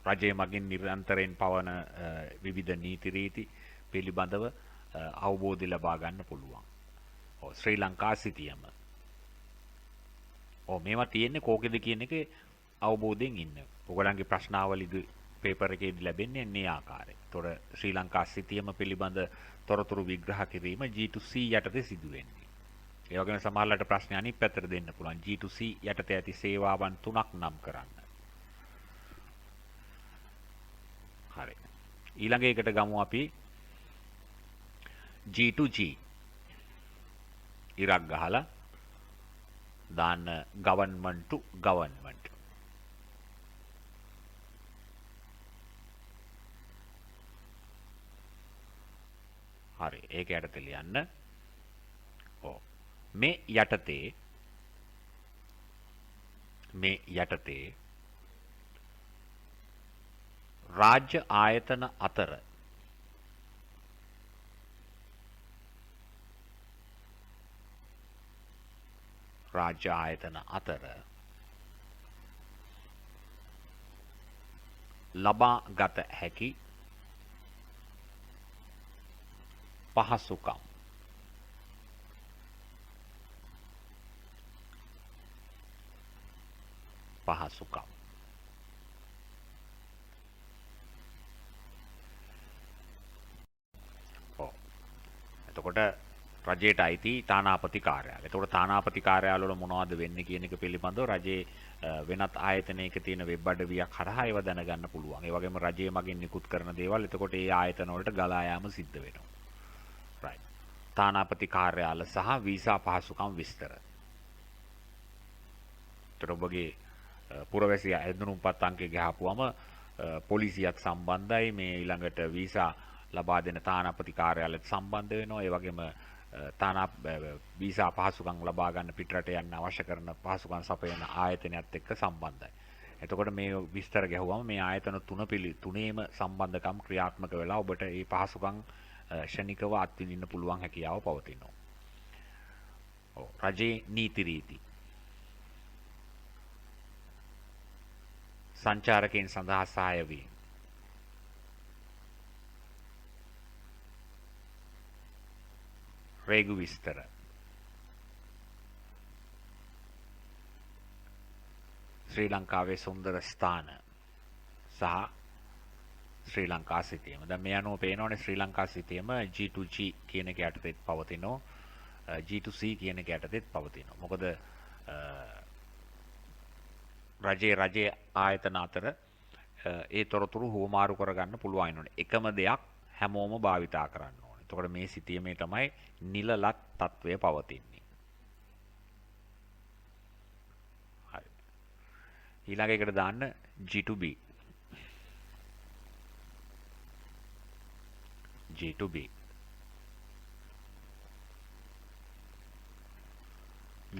රජය මගින් නිරන්තරයෙන් පවන විවිධ නීති රීති පිළිබඳව අවබෝධය ලබා ගන්න පුළුවන්. ශ්‍රී ලංකා සිතියම. මේවා තියෙන්නේ කෝකෙද කියන එක අවබෝධයෙන් ඉන්න. ඔයගලන්ගේ ප්‍රශ්නාවලිදු පේපර් එකේදී ලැබෙන්නේ මේ ආකාරයෙන්. ඒතොර ශ්‍රී ලංකා සිතියම පිළිබඳ තොරතුරු විග්‍රහ කිරීම G2C යටතේ සිදු වෙන්නේ. ඒ වගේම සමහරවිට ප්‍රශ්න අනිත් පැත්තට දෙන්න පුළුවන්. G2C යටතේ ඇති සේවාවන් 3ක් නම් කරන්න. හරි. ඊළඟ එකට ගමු අපි G2G. ඉරක් ගහලා දාන්න government to government. හරි. ඒක යටතේ ලියන්න. මේ යටතේ රාජ්‍ය ආයතන අතර ලබා ගත හැකි පහසුකම් එතකොට රජයට අයිති තානාපති කාර්යාලය. එතකොට තානාපති කාර්යාලවල මොනවද වෙන්නේ කියන එක පිළිබඳව රජයේ වෙනත් ආයතනයක තියෙන වෙබ් අඩවියක් හරහා ඒව දැනගන්න පුළුවන්. ඒ වගේම රජය මගින් නිකුත් කරන දේවල් එතකොට ඒ ආයතන වලට ගලා යාම සිද්ධ වෙනවා. right. තානාපති කාර්යාල සහ වීසා පහසුකම් විස්තර. එතකොට ඔබගේ පුරවැසියා ඇඳුම්පත් අංකය ගහපුවම පොලිසියත් සම්බන්ධයි. මේ ඊළඟට වීසා ලබා දෙන තානාපති කාර්යාලයට සම්බන්ධ වෙනවා. ඒ වගේම වීසා පහසුකම් ලබා ගන්න පිටරට යන්න අවශ්‍ය කරන පහසුකම් සපයන ආයතනයත් එක්ක සම්බන්ධයි. එතකොට මේ විස්තර ගැහුවම මේ ආයතන තුනේම සම්බන්ධකම් ක්‍රියාත්මක වෙලා ඔබට මේ පහසුකම් ශනිකව අත්විඳින්න පුළුවන් හැකියාව පවතිනවා. රජයේ නීති රීති. සංචාරකයන් සඳහා සහාය වීම. රේගු විස්තර. ශ්‍රී ලංකාවේ සුන්දර ස්ථාන සහ ශ්‍රී ලංකා සිතියම. දැන් මේ අනුව පේනවනේ ශ්‍රී ලංකා සිතියම G2G කියන එක යටතේ පවතිනවා. G2C කියන එක යටතේ පවතිනවා. මොකද රජයේ ආයතන අතර ඒ තොරතුරු හුවමාරු කරගන්න පුළුවන් වෙනවනේ. එකම දෙයක් හැමෝම භාවිතා කරන්න ඕනේ. එතකොට මේ සිතියමේ තමයි නිලලත් තත්වය පවතින්නේ. හරි. ඊළඟ එකට දාන්න G2B.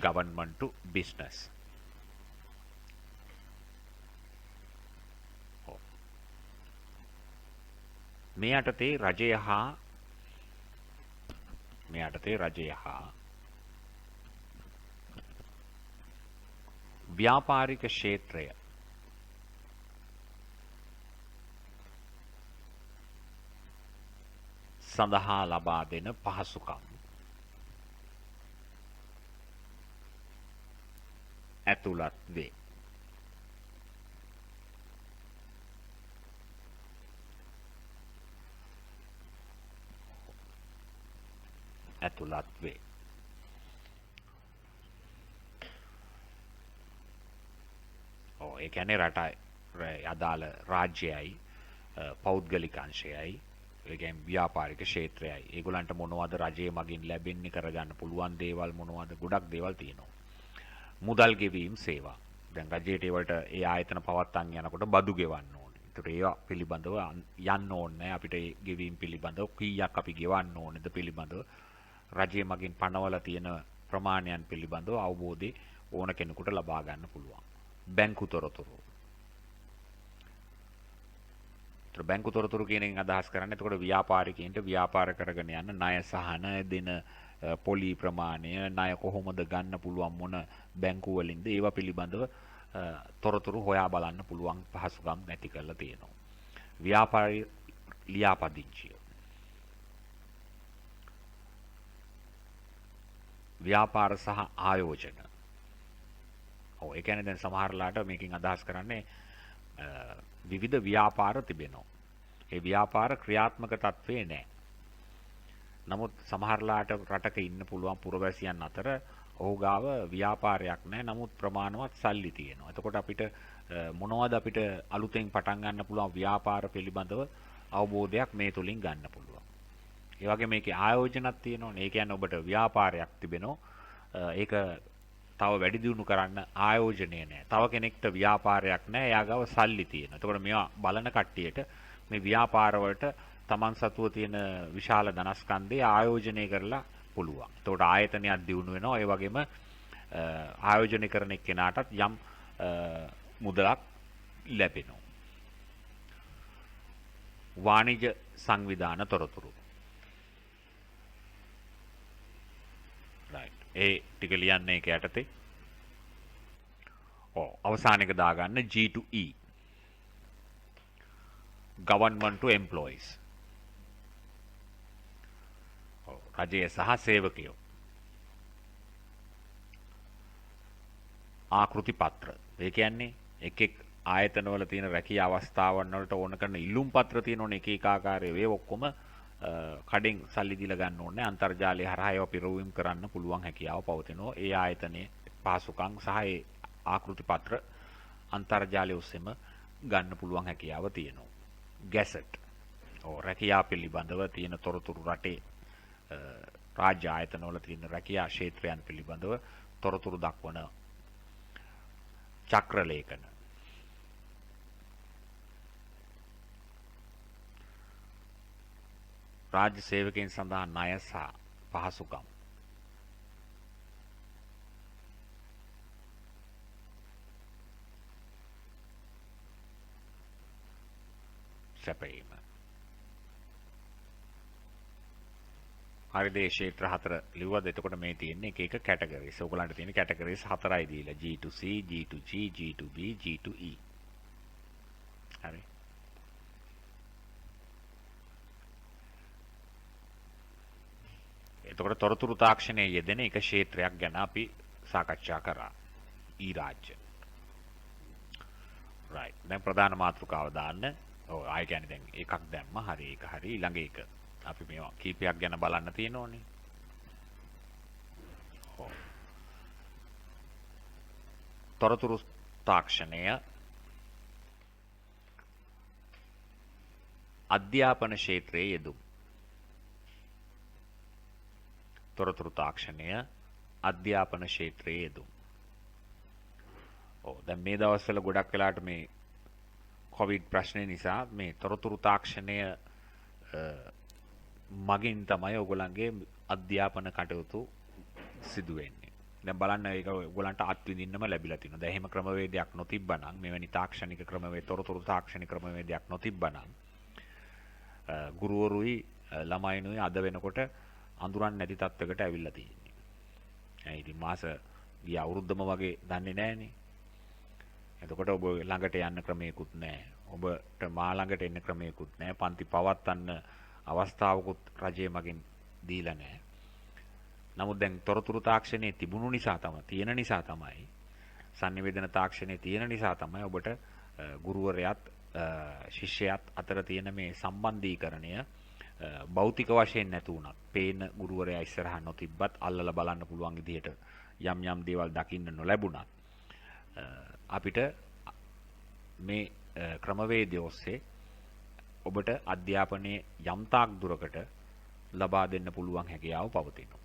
government to business. මේ යටතේ රජය හා ව්‍යාපාරික ක්ෂේත්‍රය සඳහා ලබා දෙන පහසුකම් ඇතුළත් වේ. ඇතුළත් වේ. ඒ කියන්නේ රටයි අදාළ රාජ්‍යයයි පෞද්ගලික අංශයයි ඒ කියන්නේ ව්‍යාපාරික ක්ෂේත්‍රයයි ඒගොල්ලන්ට මොනවද රජයේ මගින් ලැබෙන්නේ කරගන්න පුළුවන් දේවල් මොනවද ගොඩක් දේවල් තියෙනවා. මුදල් ගෙවීම් සේවා. දැන් රජයට ඒවට ඒ ආයතන පවත්වාගෙන යනකොට බදු ගෙවන්න ඕනේ. ඒතර ඒවා පිළිබඳව යන්න ඕනේ අපිට ඒ ගෙවීම් පිළිබඳව කීයක් අපි ගෙවන්න ඕනේද පිළිබඳව රජයේ මගින් පනවලා තියෙන ප්‍රමාණයන් පිළිබඳව අවබෝධය ඕන කෙනෙකුට ලබා ගන්න පුළුවන්. බැංකු තොරතුරු. බැංකු තොරතුරු කියන එකෙන් අදහස් කරන්නේ එතකොට ව්‍යාපාරිකයින්ට ව්‍යාපාර කරගෙන යන ණය සහන දෙන පොලි ප්‍රමාණය ණය කොහොමද ගන්න පුළුවන් මොන බැංකු වලින්ද ඒවා පිළිබඳව තොරතුරු හොයා බලන්න පුළුවන් පහසුකම් නැති කරලා තියෙනවා. ව්‍යාපාරී ලියාපදිංචිය. ව්‍යාපාර සහ ආයෝජන. ඒ කියන්නේ දැන් සමහරලාට මේකෙන් අදහස් කරන්නේ විවිධ ව්‍යාපාර තිබෙනවා. ඒ ව්‍යාපාර ක්‍රියාත්මක තත්ත්වේ නැහැ. නමුත් සමහරලාට රටක ඉන්න පුළුවන් පුරවැසියන් අතර ඔහු ගාව ව්‍යාපාරයක් නැහැ. නමුත් ප්‍රමාණවත් සල්ලි තියෙනවා. එතකොට අපිට මොනවද අපිට අලුතෙන් පටන් ගන්න පුළුවන් ව්‍යාපාර පිළිබඳව අවබෝධයක් මේ තුලින් ගන්න පුළුවන්. ඒ වගේ මේකේ ආයෝජනක් තියෙනවනේ. ඒ කියන්නේ ඔබට ව්‍යාපාරයක් තිබෙනවා. ඒක තව වැඩි දියුණු කරන්න ආයෝජනය නැහැ. තව කෙනෙක්ට ව්‍යාපාරයක් නැහැ. එයා ගාව සල්ලි තියෙනවා. එතකොට මේවා බලන කට්ටියට මේ ව්‍යාපාර වලට Taman සතුව තියෙන විශාල ධනස්කන්ධය ආයෝජනය කරලා පුළුවන්. එතකොට ආයතනයක් දියුණු වෙනවා. ඒ වගේම ආයෝජනය කරන එක්කෙනාටත් යම් මුදලක් ලැබෙනවා. වාණිජ සංවිධාන තොරතුරු. right. ඒ ටික ලියන්නේ ඒක යටතේ. අවසාන එක දාගන්න G to E. government to employees. රජය සහ සේවකයෝ. ආකෘති පත්‍ර. ඒ කියන්නේ එක් එක් ආයතනවල තියෙන රැකී අවස්ථාවන් වලට ඕන කරන ඉල්ලුම් පත්‍ර තියෙනෝනේ එක එක ආකාරයේ ඒව ඔක්කොම කඩෙන් සල්ලි දීලා ගන්න ඕනේ. අන්තර්ජාලය හරහා ඒවා පිරවීම කරන්න පුළුවන් හැකියාව පවතිනවා. ඒ ආයතනයේ පහසුකම් සහ ඒ ආකෘති පත්‍ර අන්තර්ජාලය ඔස්සේම ගන්න පුළුවන් හැකියාව තියෙනවා. ගැසට්. රැකියා පිළිබඳව තියෙන තොරතුරු රටේ රාජ්‍ය ආයතනවල තියෙන රැකියා ක්ෂේත්‍රයන් පිළිබඳව තොරතුරු දක්වන චක්‍ර ලේඛන. රාජ්‍ය සේවකයන් සඳහා ණය සහ පහසුකම්. සැපයීම. හරිද? ක්ෂේත්‍ර හතර ලිව්වද? එතකොට මේ තියෙන්නේ එක එක කැටගරිස්. ඔයගලන්ට තියෙන කැටගරිස් හතරයි දීලා. G to C, G to G, G to B, G to E. හරි. එතකොට තොරතුරු තාක්ෂණයේ යෙදෙන එක ක්ෂේත්‍රයක් ගැන අපි සාකච්ඡා කරා. ඊ රාජ්‍ය. right. දැන් ප්‍රධාන මාතෘකාව දාන්න. ආයෙ කියන්නේ දැන් එකක් දැම්ම. හරි ඒක හරි. ඊළඟ එක අපි මේවා කීපයක් ගැන බලන්න තියෙනෝනේ. තොරතුරු තාක්ෂණය අධ්‍යාපන ක්ෂේත්‍රයේ යෙදුම්. තොරතුරු තාක්ෂණය අධ්‍යාපන ක්ෂේත්‍රයේ යෙදුම්. දැන් මේ දවස්වල ගොඩක් වෙලාට මේ කොවිඩ් ප්‍රශ්නේ නිසා මේ තොරතුරු තාක්ෂණය මගින් තමයි ඔයගොල්ලන්ගේ අධ්‍යාපන කටයුතු සිදු වෙන්නේ. දැන් බලන්න ඒක ඔයගොල්ලන්ට අත්විඳින්නම ලැබිලා තිනවා. දැන් එහෙම ක්‍රමවේදයක් නොතිබ්බනම් මෙවැනි තාක්ෂණික ක්‍රමවේද තොරතුරු තාක්ෂණික ක්‍රමවේදයක් නොතිබ්බනම් ගුරුවරුයි ළමයිනුයි අද වෙනකොට අඳුරන්නේ නැති තත්වයකට ඇවිල්ලා තියෙන්නේ. ඉතින් මාස ගිය අවුරුද්දම වගේ දන්නේ නැහනේ. එතකොට ඔබ ළඟට යන්න ක්‍රමයකුත් නැහැ. ඔබට මා ළඟට එන්න ක්‍රමයකුත් නැහැ. පන්ති පවත්වන්න අවස්ථාවකුත් රජය මගින් දීලා නැහැ. නමුත් දැන් තොරතුරු තාක්ෂණයේ තිබුණු නිසා තියෙන නිසා තමයි sannivedana තාක්ෂණයේ තියෙන නිසා තමයි ඔබට ගුරුවරයාත් ශිෂ්‍යයාත් අතර තියෙන මේ සම්බන්ධීකරණය භෞතික වශයෙන් නැතු වුණත් පේන ගුරුවරයා ඉස්සරහා නොතිබ්බත් අල්ලලා බලන්න පුළුවන් විදිහට යම් දේවල් දකින්න නොලැබුණත් අපිට මේ ක්‍රමවේදය ඔස්සේ ඔබට අධ්‍යාපනයේ යම් තාක් දුරකට ලබා දෙන්න පුළුවන් හැකියාව පවතිනවා.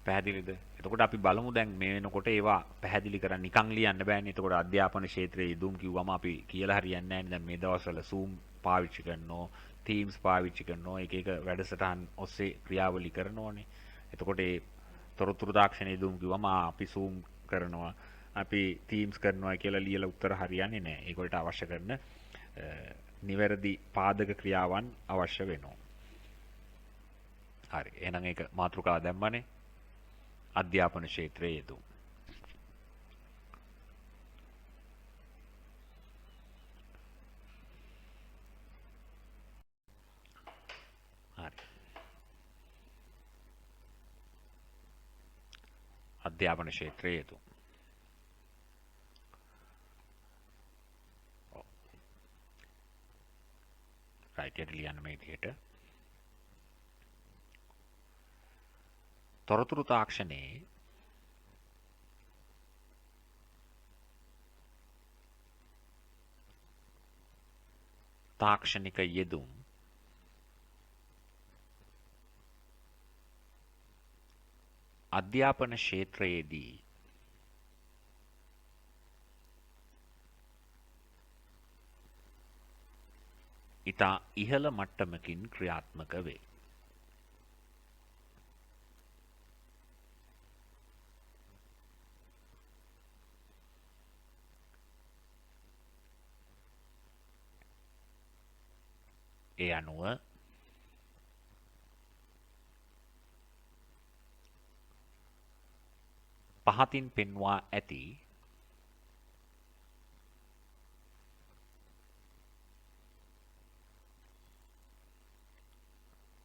පැහැදිලිද? එතකොට අපි බලමු දැන් මේ වෙනකොට ඒවා පැහැදිලි කරන්න නිකන් ලියන්න බෑනේ. එතකොට අධ්‍යාපන ක්ෂේත්‍රයේ යෙදුම් කිව්වම අපි කියලා හරියන්නේ නැහැ නේ. දැන් මේ දවස්වල Zoom පාවිච්චි කරනවා, Teams පාවිච්චි කරනවා, එක වැඩසටහන් ඔස්සේ ක්‍රියාවලි කරනෝනේ. එතකොට ඒ තොරතුරු තාක්ෂණයේ යෙදුම් කිව්වම අපි Zoom කරනවා, අපි Teams කරනවා කියලා ලියලා උත්තර හරියන්නේ නැහැ. ඒකට අවශ්‍ය කරන නිවැරදි පාදක ක්‍රියාවන් අවශ්‍ය වෙනවා. හරි. එහෙනම් ඒක මාතෘකාව දැම්මනේ. අධ්‍යාපන ක්ෂේත්‍රයේ යෙදුම්. හරි. අධ්‍යාපන ක්ෂේත්‍රයේ යෙදුම්. රයිට් එක ලියන්න මේ විදිහට. තොරතුරු තාක්ෂණයේ තාක්ෂණික යෙදුම් අධ්‍යාපන ක්ෂේත්‍රයේදී ඉතා ඉහළ මට්ටමකින් ක්‍රියාත්මක වේ. ඒ අනුව පහතින් පෙන්වා ඇති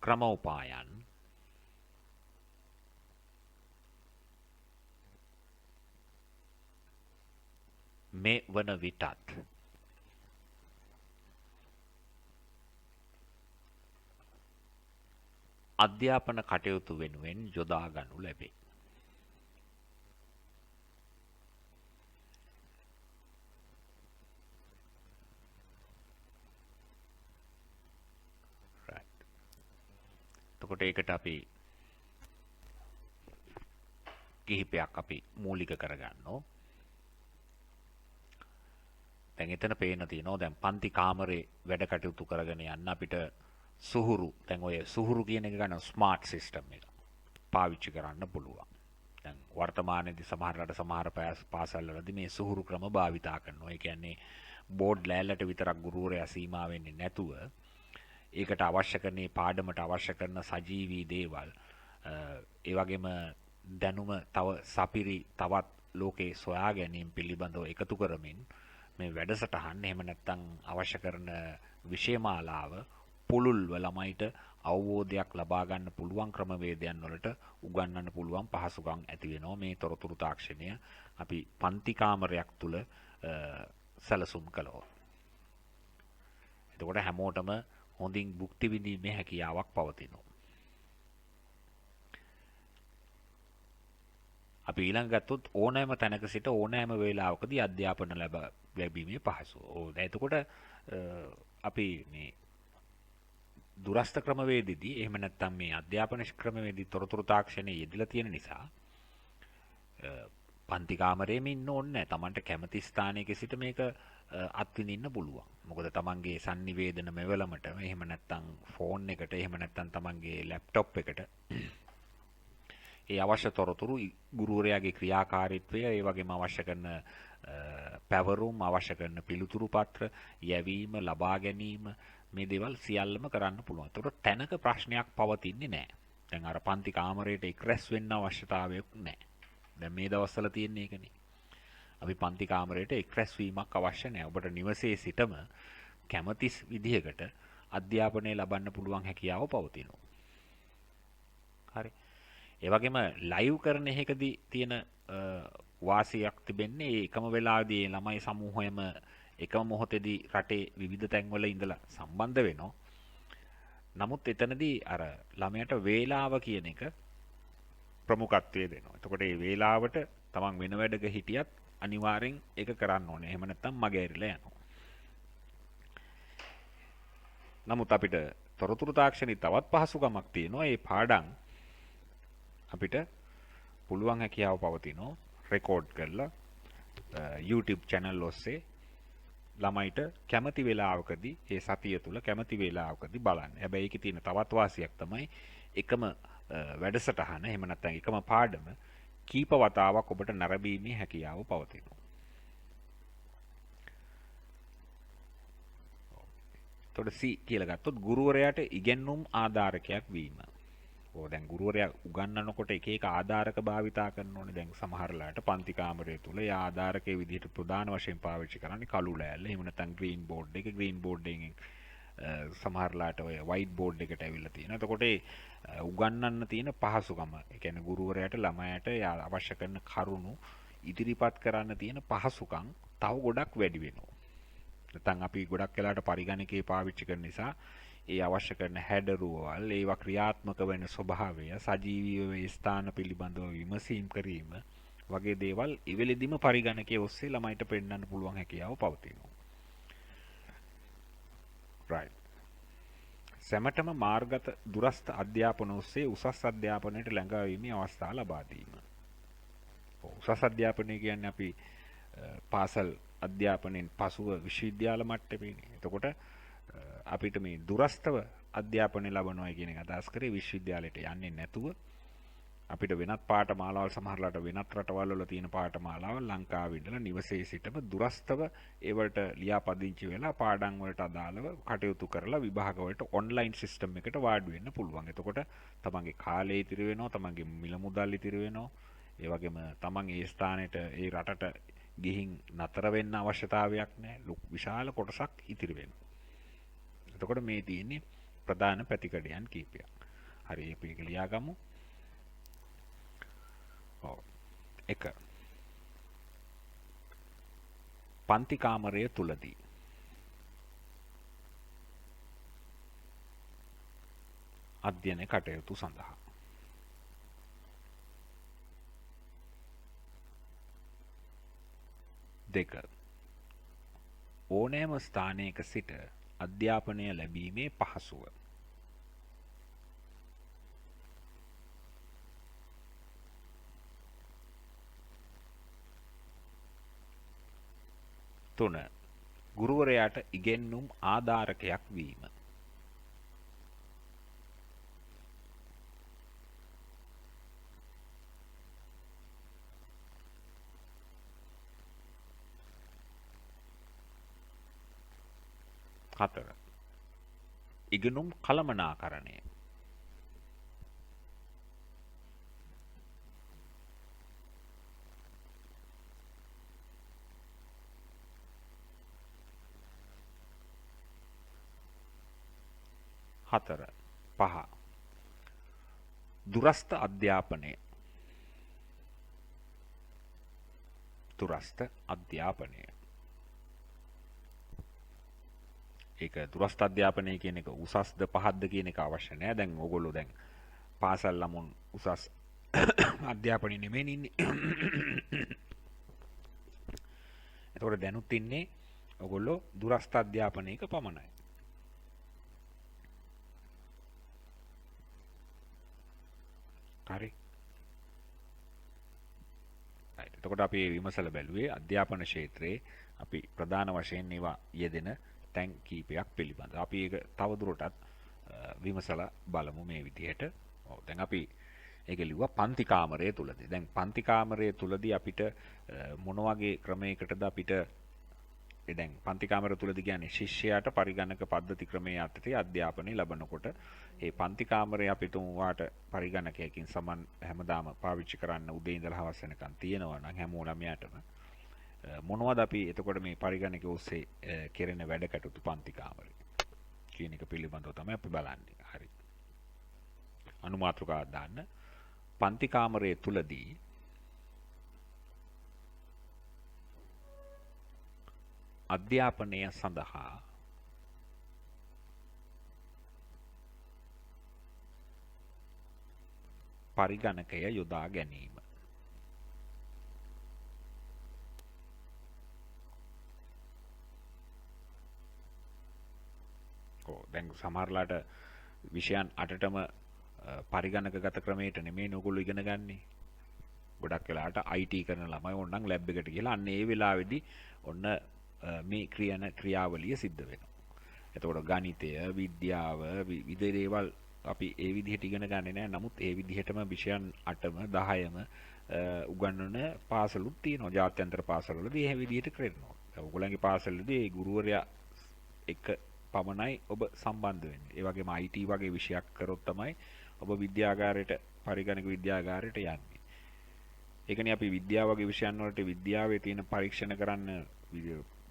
ක්‍රමෝපායන් මේ වන විටත් අධ්‍යාපන කටයුතු වෙනුවෙන් යොදා ගනු ලැබේ. එතකොට ඒකට අපි කිහිපයක් අපි මූලික කරගන්නවා. දැන් එතන පේන තියෙනවා දැන් පන්ති කාමරේ වැඩ කටයුතු කරගෙන යන්න අපිට සුහුරු දැන් ඔය සුහුරු කියන එක ගන්න ස්මාර්ට් සිස්ටම් එක පාවිච්චි කරන්න පුළුවන්. දැන් වර්තමානයේදී සමහර පාසල්වලදී මේ සුහුරු ක්‍රම භාවිතා කරනවා. ඒ කියන්නේ බෝඩ් ලෑල්ලට විතරක් ගුරුවරයා සීමා වෙන්නේ නැතුව ඒකට අවශ්‍ය කරන පාඩමට අවශ්‍ය කරන සජීවී දේවල් ඒ වගේම දැනුම තව සපිරි තවත් ලෝකේ සොයා ගැනීම පිළිබඳව එකතු කරමින් මේ වැඩසටහන් එහෙම නැත්නම් අවශ්‍ය කරන විෂයමාලාව පුළුල්ව ළමයිට අවබෝධයක් ලබා ගන්න පුළුවන් ක්‍රමවේදයන් වලට උගන්වන්න පුළුවන් පහසුකම් ඇති වෙනවා මේ තොරතුරු තාක්ෂණය අපි පන්ති කාමරයක් තුල සැලසුම් කළොත්. එතකොට හැමෝටම හොඳින් භුක්ති විඳීමේ හැකියාවක් පවතිනවා. අපි ඊළඟ ගත්තොත් ඕනෑම තැනක සිට ඕනෑම වේලාවකදී අධ්‍යාපන ලැබීමේ පහසුව. එතකොට අපි මේ දුරස්ත ක්‍රමවේදෙදී එහෙම නැත්නම් මේ අධ්‍යාපන ක්‍රමවේදී තොරතුරු තාක්ෂණයේ යෙදලා තියෙන නිසා පන්ති කාමරයේම ඉන්න ඕනේ නැහැ. Tamanට කැමති ස්ථානයක සිට මේක අත්විඳින්න පුළුවන්. මොකද තමන්ගේ sannivedana මෙවලමට එහෙම නැත්නම් ෆෝන් එකට එහෙම නැත්නම් තමන්ගේ ලැප්ටොප් එකට ඒ අවශ්‍ය තොරතුරු ගුරුවරයාගේ ක්‍රියාකාරීත්වය ඒ වගේම අවශ්‍ය කරන පැවරුම් අවශ්‍ය කරන පිළිතුරු පත්‍ර යැවීම ලබා ගැනීම මේ දේවල් සියල්ලම කරන්න පුළුවන්. ඒතකොට තැනක ප්‍රශ්නයක් පවතින්නේ නැහැ. දැන් අර පන්ති කාමරයට එක් රැස් වෙන්න අවශ්‍යතාවයක් නැහැ. දැන් මේ දවස්වල තියෙන්නේ ඒකනේ. අපි පන්ති කාමරයට එක් රැස් වීමක් අවශ්‍ය නැහැ. ඔබට නිවසේ සිටම කැමති විදිහකට අධ්‍යාපනය ලබන්න පුළුවන් හැකියාව පවතිනවා. හරි. ඒ වගේම ලයිව් කරන එකකදී තියෙන වාසියක් තිබෙන්නේ එකම වෙලාවේදී ළමයි සමූහයම එකම මොහොතේදී රටේ විවිධ තැන්වල ඉඳලා සම්බන්ධ වෙනවා. නමුත් එතනදී අර ළමයට වේලාව කියන එක ප්‍රමුඛත්වය දෙනවා. එතකොට මේ වේලාවට තමන් වෙන වැඩක හිටියත් අනිවාර්යෙන් ඒක කරන්න ඕනේ. එහෙම නැත්නම් මගේ ඇරිලා යනවා. නමුත් අපිට තොරතුරු තාක්ෂණයේ තවත් පහසුකමක් තියෙනවා. මේ පාඩම් අපිට පුළුවන් හැකියාව පවතිනවා රෙකෝඩ් කරලා YouTube channel ඔස්සේ ළමයිට කැමති වෙලාවකදී ඒ සතිය තුල කැමති වෙලාවකදී බලන්න. හැබැයි ඒකේ තියෙන තවත් වාසියක් තමයි එකම වැඩසටහන එහෙම නැත්නම් එකම පාඩම කීප වතාවක් ඔබට නැරඹීමේ හැකියාව පවතිනවා. එතකොට C කියලා ගත්තොත් ගුරුවරයාට ඉගෙනුම් ආධාරකයක් වීම. දැන් ගුරුවරයා උගන්වනකොට එක එක ආධාරක භාවිතා කරන්න ඕනේ. දැන් සමහරලාට පන්ති කාමරය තුල ඒ ආධාරකයේ විදිහට ප්‍රධාන වශයෙන් පාවිච්චි කරන්නේ කළු ලෑල්ල. එහෙම නැත්නම් ග්‍රීන් බෝඩ් එක. ග්‍රීන් බෝඩ් එකෙන් සමහරලාට ඔය වයිට් බෝඩ් එකට ඇවිල්ලා තියෙනවා. එතකොට ඒ උගන්වන්න තියෙන පහසුකම, ඒ කියන්නේ ගුරුවරයාට ළමයාට අවශ්‍ය කරන කරුණු ඉදිරිපත් කරන්න තියෙන පහසුකම් තව ගොඩක් වැඩි වෙනවා. නැත්නම් අපි ගොඩක් වෙලාවට පරිගණකේ පාවිච්චි කරන නිසා ඒ අවශ්‍ය කරන හැඩරුවවල් ඒවා ක්‍රියාත්මක වෙන ස්වභාවය සජීවීව ඒ ස්ථාන පිළිබඳව විමසීම් කිරීම වගේ දේවල් ඉවෙලෙදිම පරිගණකයේ ඔස්සේ ළමයිට පෙන්වන්න පුළුවන් හැකියාව පවතිනවා. right. සැමටම මාර්ගගත දුරස්ථ අධ්‍යාපන ඔස්සේ උසස් අධ්‍යාපනයට ළඟාවීමේ අවස්ථා ලබා දීම. උසස් අධ්‍යාපනය කියන්නේ අපි පාසල් අධ්‍යාපනයෙන් පසුව විශ්වවිද්‍යාල මට්ටමේනේ. එතකොට අපිට මේ දුරස්ථව අධ්‍යාපනය ලබනවා කියන එක අදහස් කරේ විශ්වවිද්‍යාලයට යන්නේ නැතුව අපිට වෙනත් පාඨමාලාවල් සමහරලාට වෙනත් රටවල් වල තියෙන පාඨමාලාවල් ලංකාවේ ඉඳලා නිවසේ සිටම දුරස්ථව ඒවට ලියාපදිංචි වෙලා පාඩම් වලට අදාළව කටයුතු කරලා විභාග වලට ඔන්ලයින් සිස්ටම් එකට වාඩි වෙන්න පුළුවන්. එතකොට තමන්ගේ කාලය ඉතිරි වෙනවා, තමන්ගේ මිල මුදල් ඉතිරි වෙනවා. ඒ වගේම තමන් ඒ ස්ථානෙට ඒ රටට ගිහින් නතර වෙන්න අවශ්‍යතාවයක් නැහැ. විශාල කොටසක් ඉතිරි වෙනවා. එතකොට මේ තියෙන්නේ ප්‍රධාන පැතිකඩයන් කීපයක්. හරි ඒක ලියා ගමු. ඔව්. 1. පන්ති කාමරය තුලදී අධ්‍යයන කටයුතු සඳහා 2. ඕනෑම ස්ථානයක සිට අධ්‍යාපනය ලැබීමේ පහසුව 3. ගුරුවරයාට ඉගෙනුම් ආධාරකයක් වීම 4. ඉගෙනුම් කළමනාකරණය 5. දුරස්ථ අධ්‍යාපනය ඒක දුරස්ථ අධ්‍යාපනය කියන එක උසස්ද පහත්ද කියන එක අවශ්‍ය නැහැ. දැන් ඕගොල්ලෝ දැන් පාසල් ළමුන් උසස් අධ්‍යාපනය නෙමෙයි ඉන්නේ. එතකොට දැනුත් ඉන්නේ ඕගොල්ලෝ දුරස්ථ අධ්‍යාපනයක පමණයි. හරි. එතකොට අපි විමසලා බැලුවේ අධ්‍යාපන ක්ෂේත්‍රයේ අපි ප්‍රධාන වශයෙන් ඒවා යෙදෙන තැන් කීපයක් පිළිබඳ. අපි ඒක තවදුරටත් විමසලා බලමු මේ විදිහට. ඔව් දැන් අපි ඒක ලිව්වා පන්ති කාමරය තුලදී. දැන් පන්ති කාමරය තුලදී අපිට මොන වගේ ක්‍රමයකටද අපිට දැන් පන්ති කාමරය තුලදී කියන්නේ ශිෂ්‍යයාට පරිගණක පද්ධති ක්‍රමයේ යටතේ අධ්‍යාපනය ලබනකොට ඒ පන්ති කාමරය අපිට උවාට පරිගණකයකින් සමන් හැමදාම පාවිච්චි කරන්න උදේ ඉඳලා හවස වෙනකන් තියෙනවා නම් හැම ළමයාටම මොනවද අපි එතකොට මේ පරිගණක ඔස්සේ කෙරෙන වැඩ කටයුතු පන්ති කාමරේ කියන එක පිළිබඳව තමයි අපි බලන්නේ. හරි. අනුමාත්‍රකාවක් දාන්න. පන්ති කාමරයේ තුලදී අධ්‍යාපනය සඳහා පරිගණකය යොදා ගැනීම. දැන් සමහරලාට විෂයන් 8ටම පරිගණකගත ක්‍රමයට නෙමෙයි ඔයගොල්ලෝ ඉගෙන ගන්නේ. ගොඩක් වෙලාවට IT කරන ළමයි ඕනනම් ලැබ් එකට ගිහලා අන්න ඒ වෙලාවේදී ඔන්න මේ ක්‍රියාවලිය සිද්ධ වෙනවා. එතකොට ගණිතය, විද්‍යාව, විවිධ දේවල් අපි ඒ විදිහට ඉගෙන ගන්නේ නැහැ. නමුත් ඒ විදිහටම විෂයන් 8ම 10ම උගන්වන පාසලුත් තියෙනවා. ජාත්‍යන්තර පාසල්වලදී ඒ විදිහට කරනවා. ඔයගොල්ලන්ගේ පාසලෙදී ඒ ගුරුවරයා එක්ක පමණයි ඔබ සම්බන්ධ වෙන්නේ. ඒ වගේම IT වගේ විෂයක් කරොත් තමයි ඔබ විද්‍යාගාරයට පරිගණක විද්‍යාගාරයට යන්නේ. ඒකනේ අපි විද්‍යාව වගේ විෂයන් වලට විද්‍යාවේ තියෙන පරීක්ෂණ කරන්න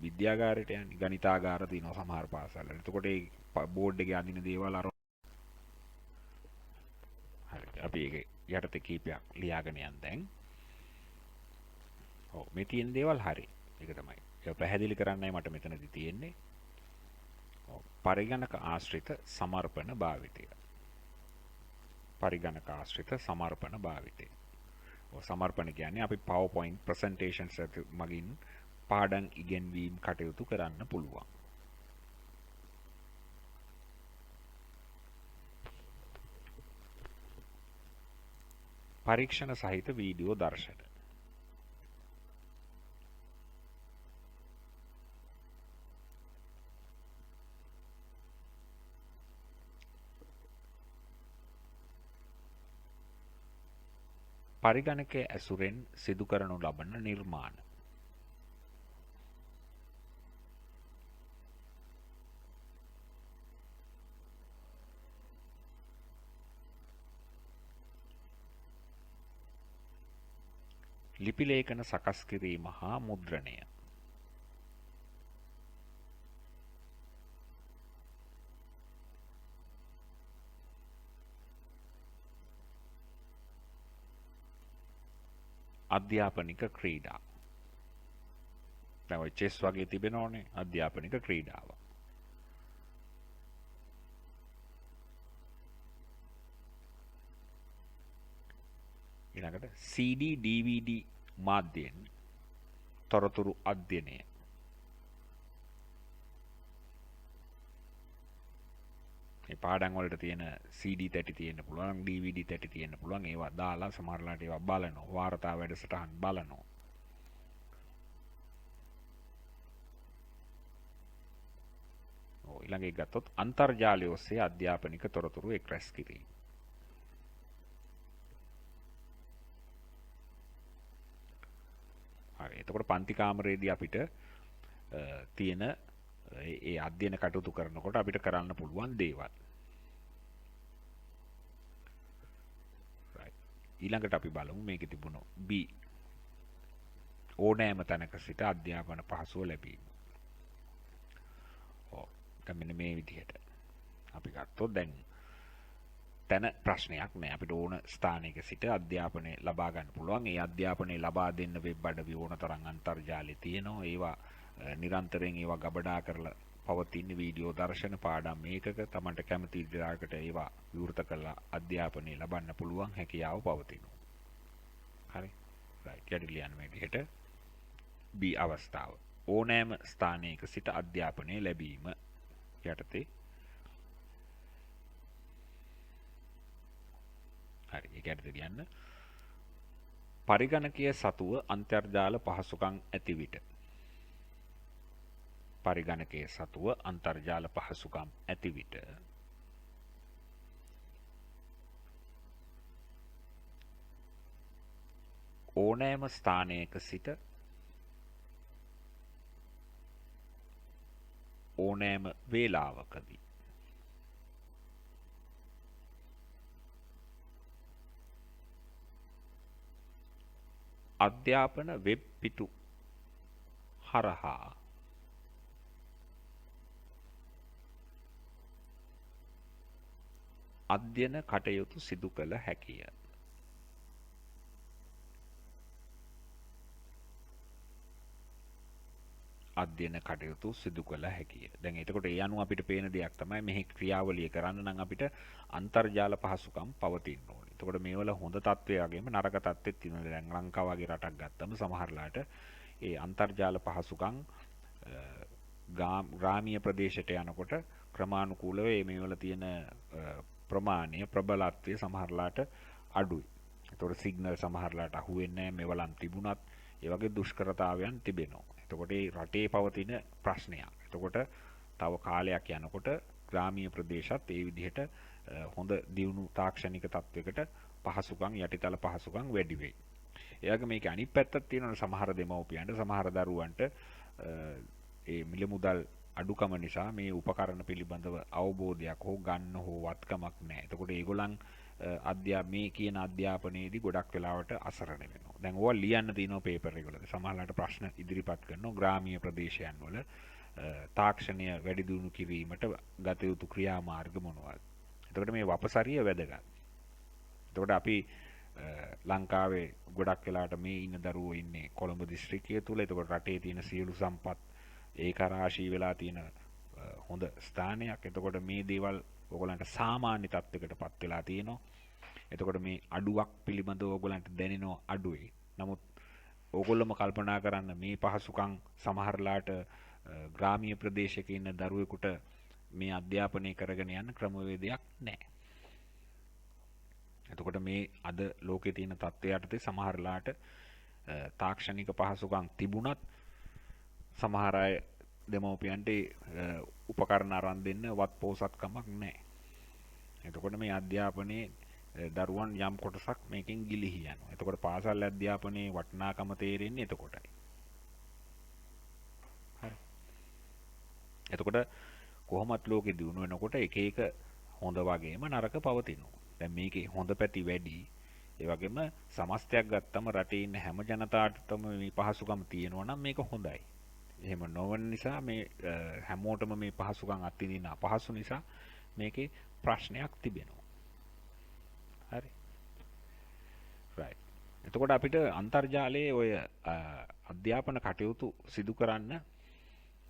විද්‍යාගාරයට යන්නේ. ගණිතාගාර තියෙනවා සමහර පාසල්වල. එතකොට ඒ බෝඩ් එකේ අඳින දේවල් අර හරි. අපි ඒක යටතේ කීපයක් ලියාගෙන යන්න දැන්. ඔව් මේ තියෙන දේවල් හරි. ඒක තමයි. ඒක පැහැදිලි කරන්නයි මට මෙතනදී තියෙන්නේ. පරිගණක ආශ්‍රිත සමර්පණ භාවිතය. පරිගණක ආශ්‍රිත සමර්පණ භාවිතය. සමර්පණ කියන්නේ අපි PowerPoint presentations මගින් පාඩම් ඉගෙනවීම කටයුතු කරන්න පුළුවන්. පරීක්ෂණ සහිත වීඩියෝ දර්ශන. පරිගණකයේ ඇසුරෙන් සිදු කරනු ලබන නිර්මාණ. ලිපි ලේඛන සකස් කිරීම හා මුද්‍රණය. අධ්‍යාපනික ක්‍රීඩා. දැන් ඔය චෙස් වගේ තිබෙනවනේ අධ්‍යාපනික ක්‍රීඩාව. ඊළඟට CD DVD මාධ්‍යයෙන් තොරතුරු අධ්‍යයනය. මේ පාඩම් වලට තියෙන CD තැටි තියෙන්න පුළුවන්, DVD තැටි තියෙන්න පුළුවන්. ඒවා දාලා සමහරලාට ඒවා බලනවා. වාර්තා වැඩසටහන් බලනවා. ඊළඟ එක ගත්තොත් අන්තර්ජාලය ඔස්සේ අධ්‍යාපනික තොරතුරු එක්රැස් කිරීම. හරි. එතකොට පන්ති කාමරයේදී අපිට තියෙන ඒ අධ්‍යයන කටයුතු කරනකොට අපිට කරන්න පුළුවන් දේවල්. ඊළඟට අපි බලමු මේකේ තිබුණු B ඕනෑම තැනක සිට අධ්‍යාපන පහසුව ලැබීම. දැන් මෙන්න මේ විදිහට අපි ගත්තොත් දැන් තැන ප්‍රශ්නයක් නෑ. අපිට ඕන ස්ථානයක සිට අධ්‍යාපනය ලබා ගන්න පුළුවන්. ඒ අධ්‍යාපනය ලබා දෙන්න වෙබ් අඩවි ඕන තරම් අන්තර්ජාලයේ තියෙනවා. ඒවා නිරන්තරයෙන් ඒවා ගබඩා කරලා පවතින වීඩියෝ දර්ශන පාඩම් මේකක තමන්ට කැමති විදිහකට ඒවා විවෘත කරලා අධ්‍යාපනය ලබන්න පුළුවන් හැකියාව පවතිනවා. හරි. රයිට්. යටි ලියන්න මේ විදිහට B අවස්ථාව. ඕනෑම ස්ථානයක සිට අධ්‍යාපනය ලැබීම යටතේ. හරි. ඒක යටතේ ලියන්න. පරිගණකීය සතුව අන්තර්ජාල පහසුකම් ඇති විට පරිගණකයේ සතුව අන්තර්ජාල පහසුකම් ඇති විට ඕනෑම ස්ථානයක සිට ඕනෑම වේලාවකදී අධ්‍යාපන වෙබ් පිටු හරහා අධ්‍යයන කටයුතු සිදු කළ හැකිය. අධ්‍යයන කටයුතු සිදු කළ හැකිය. දැන් එතකොට ඒ අනුව අපිට පේන දෙයක් තමයි මෙහි ක්‍රියාවලිය කරන්න නම් අපිට අන්තර්ජාල පහසුකම් පවතින්න ඕනේ. එතකොට මේවල හොඳ තත්ත්වය වගේම නරක තත්ත්වෙත් තියෙනවා. දැන් ලංකාව වගේ රටක් ගත්තම සමහරලාට ඒ අන්තර්ජාල පහසුකම් ග්‍රාමීය ප්‍රදේශයට යනකොට ක්‍රමානුකූලව මේවල තියෙන ප්‍රමාණය ප්‍රබලත්වය සමහරලාට අඩුයි. එතකොට සිග්නල් සමහරලාට අහුවෙන්නේ නැහැ. මෙවලම් තිබුණත් ඒ වගේ දුෂ්කරතාවයන් තිබෙනවා. එතකොට රටේ පවතින ප්‍රශ්නයක්. එතකොට තව කාලයක් යනකොට ග්‍රාමීය ප්‍රදේශත් ඒ විදිහට හොඳ දියුණු තාක්ෂණික තත්වයකට පහසුකම් යටිතල පහසුකම් වැඩි වෙයි. ඒ වගේ මේක අනිත් පැත්තක් තියෙනවා. සමහර දෙමව්පියන්ට සමහර දරුවන්ට ඒ මිල මුදල් අඩුකම නිසා මේ උපකරණ පිළිබඳව අවබෝධයක් හෝ ගන්න හෝ වත්කමක් නැහැ. එතකොට ඒගොල්ලන් මේ කියන අධ්‍යාපනයේදී ගොඩක් වෙලාවට අසරණ වෙනවා. දැන් ඕවා ලියන්න තියෙනවා පේපර් එකවල. සමහරවිට ප්‍රශ්න ඉදිරිපත් කරනවා ග්‍රාමීය ප්‍රදේශයන් වල තාක්ෂණය වැඩි දියුණු කිරීමට ගත යුතු ක්‍රියාමාර්ග මොනවාද? එතකොට මේ වපසරිය වැදගත්. එතකොට අපි ලංකාවේ ගොඩක් වෙලාවට මේ ඉන්න දරුවෝ ඉන්නේ කොළඹ දිස්ත්‍රික්කය තුල. එතකොට රටේ තියෙන සියලු සම්පත් ඒකරාශී වෙලා තියෙන හොඳ ස්ථානයක්. එතකොට මේ දේවල් ඔයගලන්ට සාමාන්‍ය තත්යකටපත් වෙලා තියෙනවා. එතකොට මේ අඩුවක් පිළිබඳව ඔයගලන්ට දැනෙනවා අඩුයි. නමුත් ඕගොල්ලොම කල්පනා කරන්න මේ පහසුකම් සමහරලාට ග්‍රාමීය ප්‍රදේශයක ඉන්න දරුවෙකුට මේ අධ්‍යාපනය කරගෙන යන්න ක්‍රමවේදයක් නැහැ. එතකොට මේ අද ලෝකේ තියෙන තත්ත්වය යටතේ සමහරලාට තාක්ෂණික පහසුකම් තිබුණත් සමහර අය දෙමව්පියන්ට උපකරණ අරන් දෙන්න වත් පොහොසත්කමක් නැහැ. එතකොට මේ අධ්‍යාපනයේ දරුවන් යම් කොටසක් මේකෙන් ගිලිහි යනවා. එතකොට පාසල් අධ්‍යාපනයේ වටිනාකම තේරෙන්නේ එතකොටයි. හරි. එතකොට කොහොමත් ලෝකෙ දියුණු වෙනකොට එක එක හොඳ වගේම නරක පවතිනවා. දැන් මේකේ හොඳ පැති වැඩි. ඒ වගේම සමස්තයක් ගත්තම රටේ ඉන්න හැම ජනතාවටම මේ පහසුකම් තියෙනවා නම් මේක හොඳයි. එහෙම නොවන නිසා මේ හැමෝටම මේ පහසුකම් අත්විඳින්න අපහසු නිසා මේකේ ප්‍රශ්නයක් තිබෙනවා. හරි. right. එතකොට අපිට අන්තර්ජාලයේ ඔය අධ්‍යාපන කටයුතු සිදු කරන්න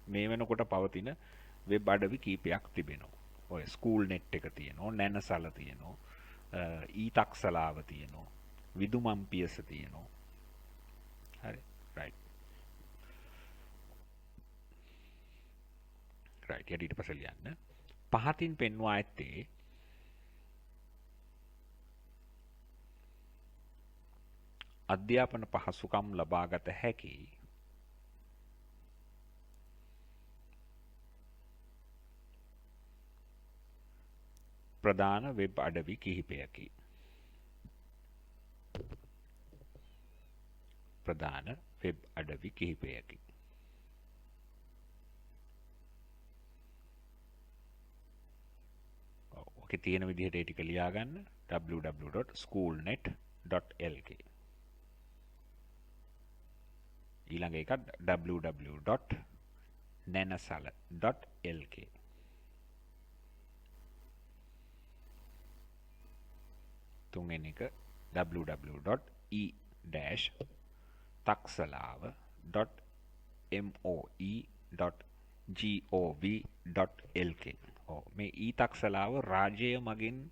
මේ වෙනකොට පවතින වෙබ් අඩවි කීපයක් තිබෙනවා. ඔය ස්කූල්නෙට් එක තියෙනවා, නැනසල තියෙනවා, ඊතක්සලාව තියෙනවා, විදුමම්පියස තියෙනවා. හරි. right. right. ඊට පස්සේ ලියන්න. පහතින් පෙන්වා ඇත්තේ අධ්‍යාපන පහසුකම් ලබාගත හැකි ප්‍රධාන වෙබ් අඩවි කිහිපයකි. ප්‍රධාන වෙබ් අඩවි කිහිපයකි. ඔකේ තියෙන විදිහට ඒ ටික ලියා ගන්න www.schoolnet.lk ඊළඟ එක www.nanasala.lk තුන්වෙනි එක www.e-taksalawa.moe.gov.lk මේ ඊතක්සලාව රාජ්‍යය මගින්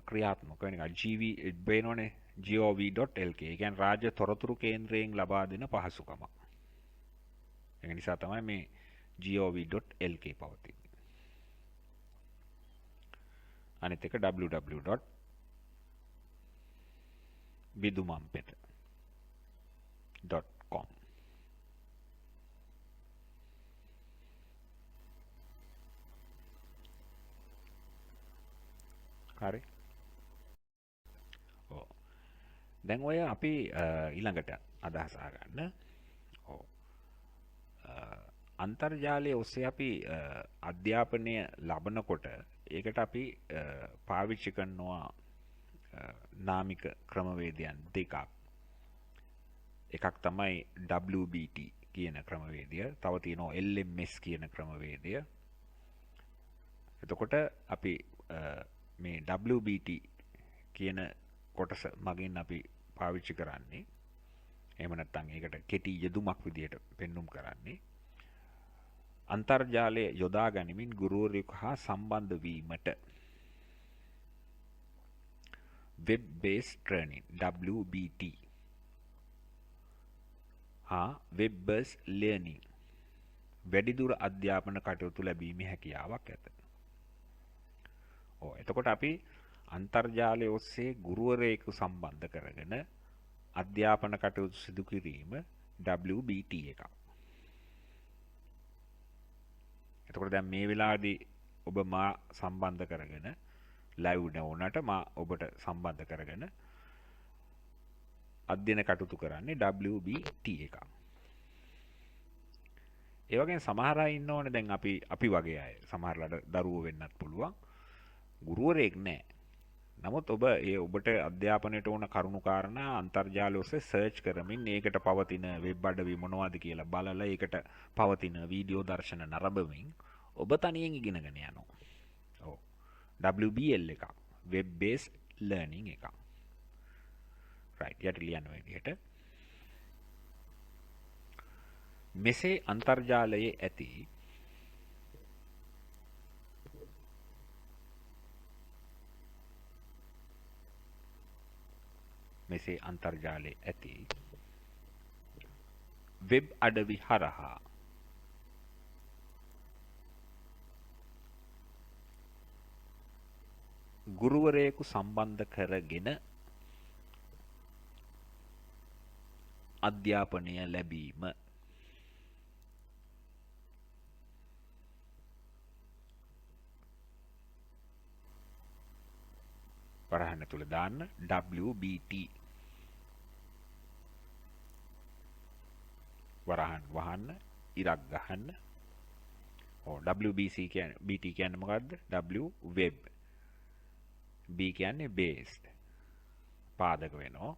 ක්‍රියාත්මක වෙන එක බේනෝනේ gov.lk. ඒ කියන්නේ රාජ්‍ය තොරතුරු කේන්ද්‍රයෙන් ලබා දෙන පහසුකමක්. ඒක නිසා තමයි මේ gov.lk පවතින්නේ. අනිත් එක www.vidumampeta.com හරි. ඔව්. දැන් ඔය අපි ඊළඟට අදහස් අහගන්න. ඔව්. අන්තර්ජාලය ඔස්සේ අපි අධ්‍යාපනය ලබනකොට ඒකට අපි පාවිච්චි කරනවා නාමික ක්‍රමවේදයන් දෙකක්. එකක් තමයි WBT කියන ක්‍රමවේදය, තව තියෙනවා LMS කියන ක්‍රමවේදය. එතකොට අපි මේ WBT කියන කොටස මගින් අපි පාවිච්චි කරන්නේ, එහෙම නැත්නම් ඒකට කෙටි යෙදුමක් විදිහට පෙන්눔 කරන්නේ, අන්තර්ජාලය යොදා ගනිමින් ගුරුවරයෙකු හා සම්බන්ධ වීමට web based training WBT හා web based learning වැඩිදුර අධ්‍යාපන කටයුතු ලැබීමේ හැකියාවක් ඇත. එතකොට අපි අන්තර්ජාලය ඔස්සේ ගුරුවරයෙකු සම්බන්ධ කරගෙන අධ්‍යාපන කටයුතු සිදු කිරීම WBT එකක්. එතකොට දැන් මේ වෙලාවේදී ඔබ මා සම්බන්ධ කරගෙන ලයිව් නොවුනට මා ඔබට සම්බන්ධ කරගෙන අධ්‍යයන කටයුතු කරන්නේ WBT එකක්. ඒ වගේම සමහර අය ඉන්නෝනේ දැන් අපි වගේ අය සමහරලාට දරුවෝ වෙන්නත් පුළුවන්. ගුරුවරයෙක් නැහැ. නමුත් ඔබට අධ්‍යාපනයට ඕන කරුණු කාරණා අන්තර්ජාලය ඔස්සේ සර්ච් කරමින් ඒකට පවතින වෙබ් අඩවි මොනවද කියලා බලලා ඒකට පවතින වීඩියෝ දර්ශන නරඹමින් ඔබ තනියෙන් ඉගෙනගෙන යනවා. ඔව්. WBL එකක්. web based learning එකක්. right. යට ලියන විදිහට මෙසේ අන්තර්ජාලයේ ඇති වෙබ් අඩවි හරහා ගුරුවරයෙකු සම්බන්ධ කරගෙන අධ්‍යාපනය ලැබීම. වරහන් තුල දාන්න WBT. වරහන් වහන්න, ඉරක් ගහන්න. WBC කියන්නේ BT කියන්නේ මොකද්ද? W web. B කියන්නේ based. පාදක වෙනවා.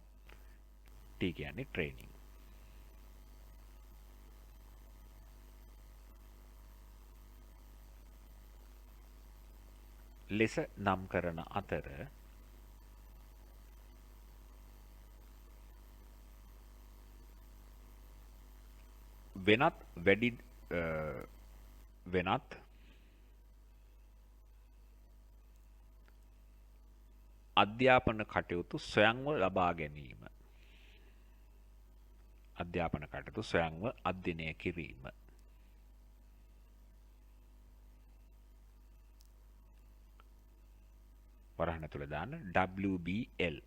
T කියන්නේ training. ලෙස නම් කරන අතර වෙනත් අධ්‍යාපන කටයුතු ස්වයංව ලබා ගැනීම. අධ්‍යාපන කටයුතු ස්වයංව අධ්‍යයනය කිරීම. වරහන තුල දාන්න WBL.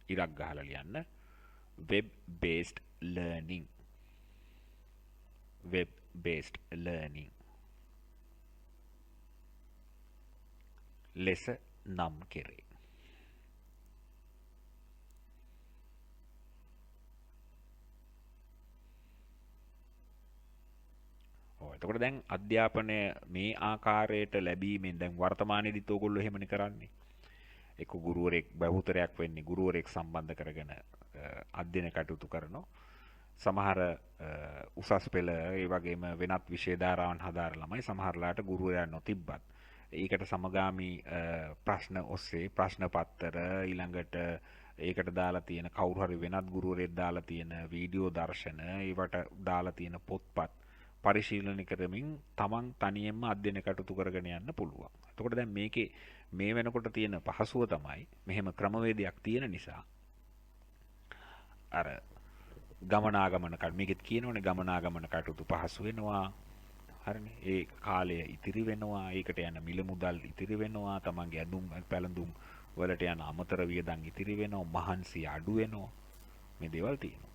ඉරක් ගහලා ලියන්න web based learning. web based learning ලෙස නම් කෙරේ. එතකොට දැන් අධ්‍යාපනය මේ ආකාරයට ලැබීමෙන් දැන් වර්තමානයේදීත් ඕගොල්ලෝ එහෙමනේ කරන්නේ. එක්ක ගුරුවරයෙක් බහුතරයක් වෙන්නේ ගුරුවරයෙක් සම්බන්ධ කරගෙන අධ්‍යයන කටයුතු කරනවා. සමහර උසස් පෙළ ඒ වගේම වෙනත් විෂය ධාරාවන් හදාර ළමයි සමහරලාට ගුරුවරයා නොතිබ්බත් ඒකට සමගාමී ප්‍රශ්න ඔස්සේ ප්‍රශ්න පත්තර ඊළඟට ඒකට දාලා තියෙන කවුරු හරි වෙනත් ගුරුවරයෙක් දාලා තියෙන වීඩියෝ දර්ශන ඒවට දාලා තියෙන පොත්පත් පරිශීලනය කරමින් තමන් තනියෙන්ම අධ්‍යයන කටයුතු කරගෙන යන්න පුළුවන්. එතකොට දැන් මේකේ මේ වෙනකොට තියෙන පහසුව තමයි මෙහෙම ක්‍රමවේදයක් තියෙන නිසා අර ගමනාගමන මේකෙත් කියනවනේ ගමනාගමන කටයුතු පහසු වෙනවා. හරිනේ. ඒ කාලය ඉතිරි වෙනවා. ඒකට යන මිල මුදල් ඉතිරි වෙනවා. තමන්ගේ ඇඳුම් පැළඳුම් වලට යන අමතර වියදම් ඉතිරි වෙනවා. මහන්සිය අඩු වෙනවා. මේ දේවල් තියෙනවා.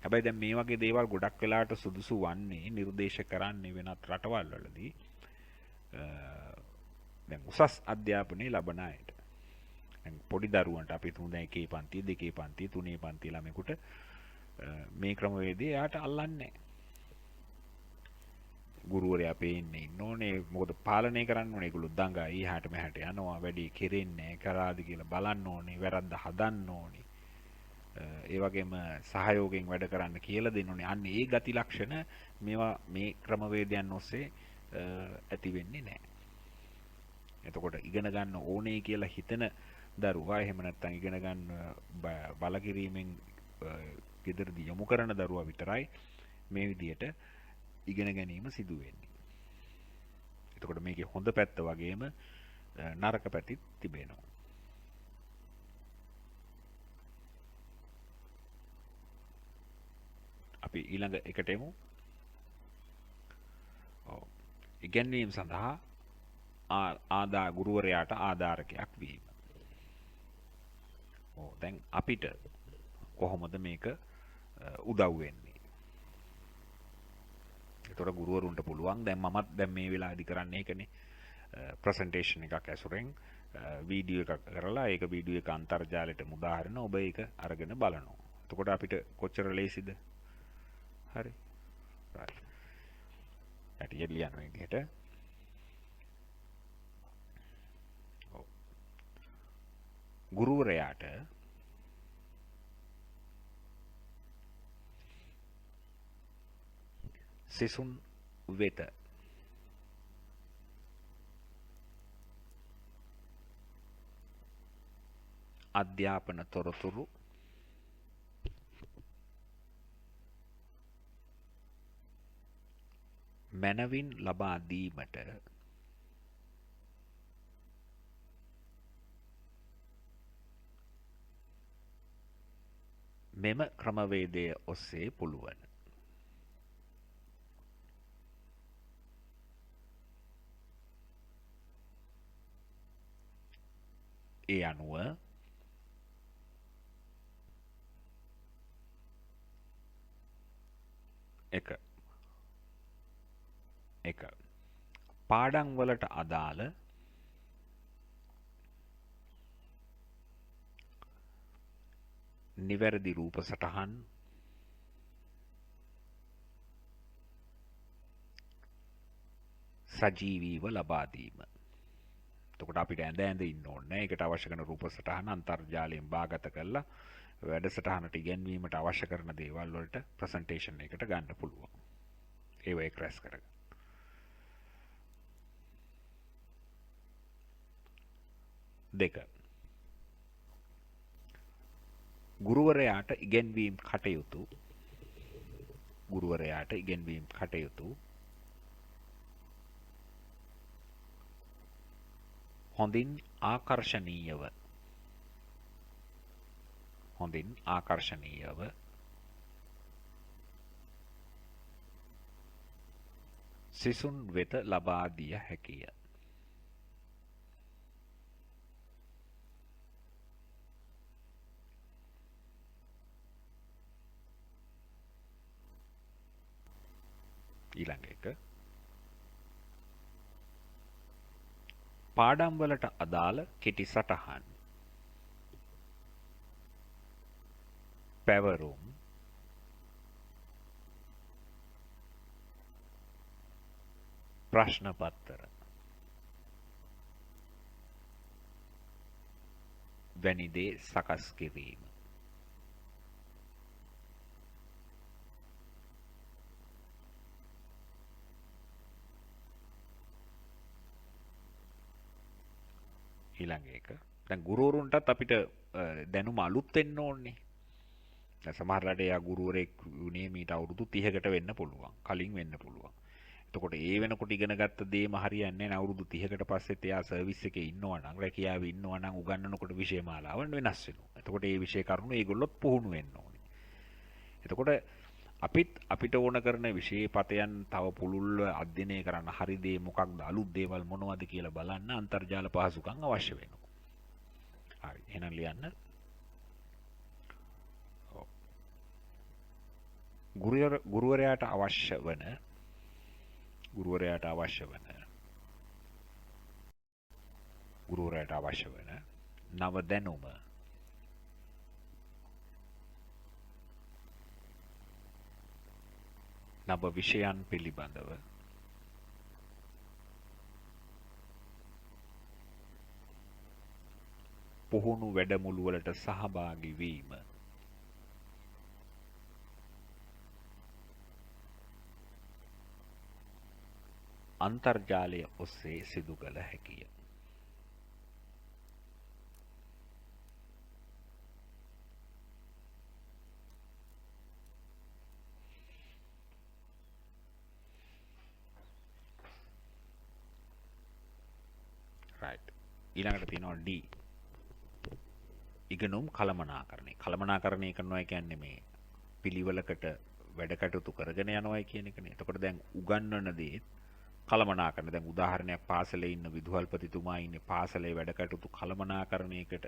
හැබැයි දැන් මේ වගේ දේවල් ගොඩක් වෙලාවට සුදුසු වන්නේ නිර්දේශ කරන්නේ වෙනත් රටවල් වලදී දැන් උසස් අධ්‍යාපනය ලබන අයට. දැන් පොඩි දරුවන්ට අපි තුන් දැන් එකේ පන්ති දෙකේ පන්ති තුනේ පන්ති ළමයෙකුට මේ ක්‍රමවේදය එයාට අල්ලන්නේ නැහැ. ගුරුවරයා පේන්නේ ඉන්න ඕනේ මොකද පාලනය කරන්න ඕනේ ඒගොල්ලෝ දඟා ඊහාට මෙහාට යනවා වැඩි කෙරෙන්නේ කරාද කියලා බලන්න ඕනේ වැරද්ද හදන්න ඕනේ ඒ වගේම සහයෝගයෙන් වැඩ කරන්න කියලා දෙන්න ඕනේ අන්න ඒ ගති ලක්ෂණ මේවා මේ ක්‍රමවේදයන් ඔස්සේ ඇති වෙන්නේ නැහැ එතකොට ඉගෙන ගන්න ඕනේ කියලා හිතන දරුවා එහෙම නැත්නම් ඉගෙන ගන්න බල කිරීමෙන් ගෙදරදී යොමු කරන දරුවා විතරයි මේ විදියට ඉගෙන ගැනීම සිදු වෙන්නේ. එතකොට මේකේ හොඳ පැත්ත වගේම නරක පැතිත් තිබෙනවා. අපි ඊළඟ එකට එමු. ඔව්. ඉගෙනීම සඳහා ගුරුවරයාට ආධාරකයක් වීම. ඔව් දැන් අපිට කොහොමද මේක උදව් වෙන්නේ? එතකොට ගුරුවරුන්ට පුළුවන් දැන් මමත් දැන් මේ වෙලාවේදී කරන්නේ ඒකනේ ප්‍රසන්ටේෂන් එකක් ඇසුරෙන් වීඩියෝ එකක් කරලා ඒක වීඩියෝ එක අන්තර්ජාලයට මුදා හරිනවා ඔබ ඒක අරගෙන බලනවා. එතකොට අපිට කොච්චර ලේසිද? හරි. right. ඇටි ලියන විදිහට ඔව්. ගුරුවරයාට සිසුන් වෙත අධ්‍යාපන තොරතුරු මැනවින් ලබා දීමට මෙම ක්‍රමවේදය ඔස්සේ පුළුවන්. ඒ අනුව එක පාඩම් වලට අදාළ නිවැරදි රූප සටහන් සජීවීව ලබා දීම. එතකොට අපිට ඇඳ ඉන්න ඕනේ. ඒකට අවශ්‍ය කරන රූප සටහන අන්තර්ජාලයෙන් බාගත කරලා වැඩසටහනට ඉගෙනවීමට අවශ්‍ය කරන දේවල් වලට ප්‍රසන්ටේෂන් එකට ගන්න පුළුවන්. ඒව එක්ස්ප්‍රෙස් කරගන්න. දෙක. ගුරුවරයාට ඉගෙනවීම කටයුතු හොඳින් ආකර්ශනීයව සිසුන් වෙත ලබා දිය හැකිය. ඊළඟ එක පාඩම් වලට අදාළ කෙටි සටහන් පැවරුම් ප්‍රශ්න පත්තර වැනි දේ සකස් කිරීම. ඊළඟ එක දැන් ගුරුවරුන්ටත් අපිට දැනුම අලුත් වෙන්න ඕනේ. දැන් සමහරවිට එයා ගුරුවරයෙක් වුණේ මීට අවුරුදු 30කට වෙන්න පුළුවන්. කලින් වෙන්න පුළුවන්. එතකොට ඒ වෙනකොට ඉගෙන ගත්ත දේම හරියන්නේ නැහැ. අවුරුදු 30කට පස්සෙත් එයා සර්විස් එකේ ඉන්නවා නම්, රැකියාවේ ඉන්නවා නම් උගන්වනකොට විෂය මාලාවන් වෙනස් වෙනවා. එතකොට ඒ විෂය කරුණු ඒගොල්ලොත් පුහුණු වෙන්න ඕනේ. එතකොට අපිට ඕන කරන විෂය පතයන් තව පුළුල්ව අධ්‍යයනය කරන්න හරි දේ මොකක්ද අලුත් දේවල් මොනවද කියලා බලන්න අන්තර්ජාල පහසුකම් අවශ්‍ය වෙනවා. හරි එහෙනම් ලියන්න. ගුරුවරයාට අවශ්‍ය වන ගුරුවරයාට අවශ්‍ය වන නව දැනුම නව විෂයන් පිළිබඳව පුහුණු වැඩමුළුවලට සහභාගී වීම අන්තර්ජාලය ඔස්සේ සිදු කළ හැකිය. right. ඊළඟට තියෙනවා D. ඉගෙනුම් කළමනාකරණය. කළමනාකරණය කරනවා කියන්නේ මේ පිළිවෙලකට වැඩ කටයුතු කරගෙන යනවා කියන එකනේ. එතකොට දැන් උගන්වන දේ කළමනාකරණය. දැන් උදාහරණයක් පාසලේ ඉන්න විදුහල්පතිතුමා ඉන්නේ පාසලේ වැඩ කටයුතු කළමනාකරණයකට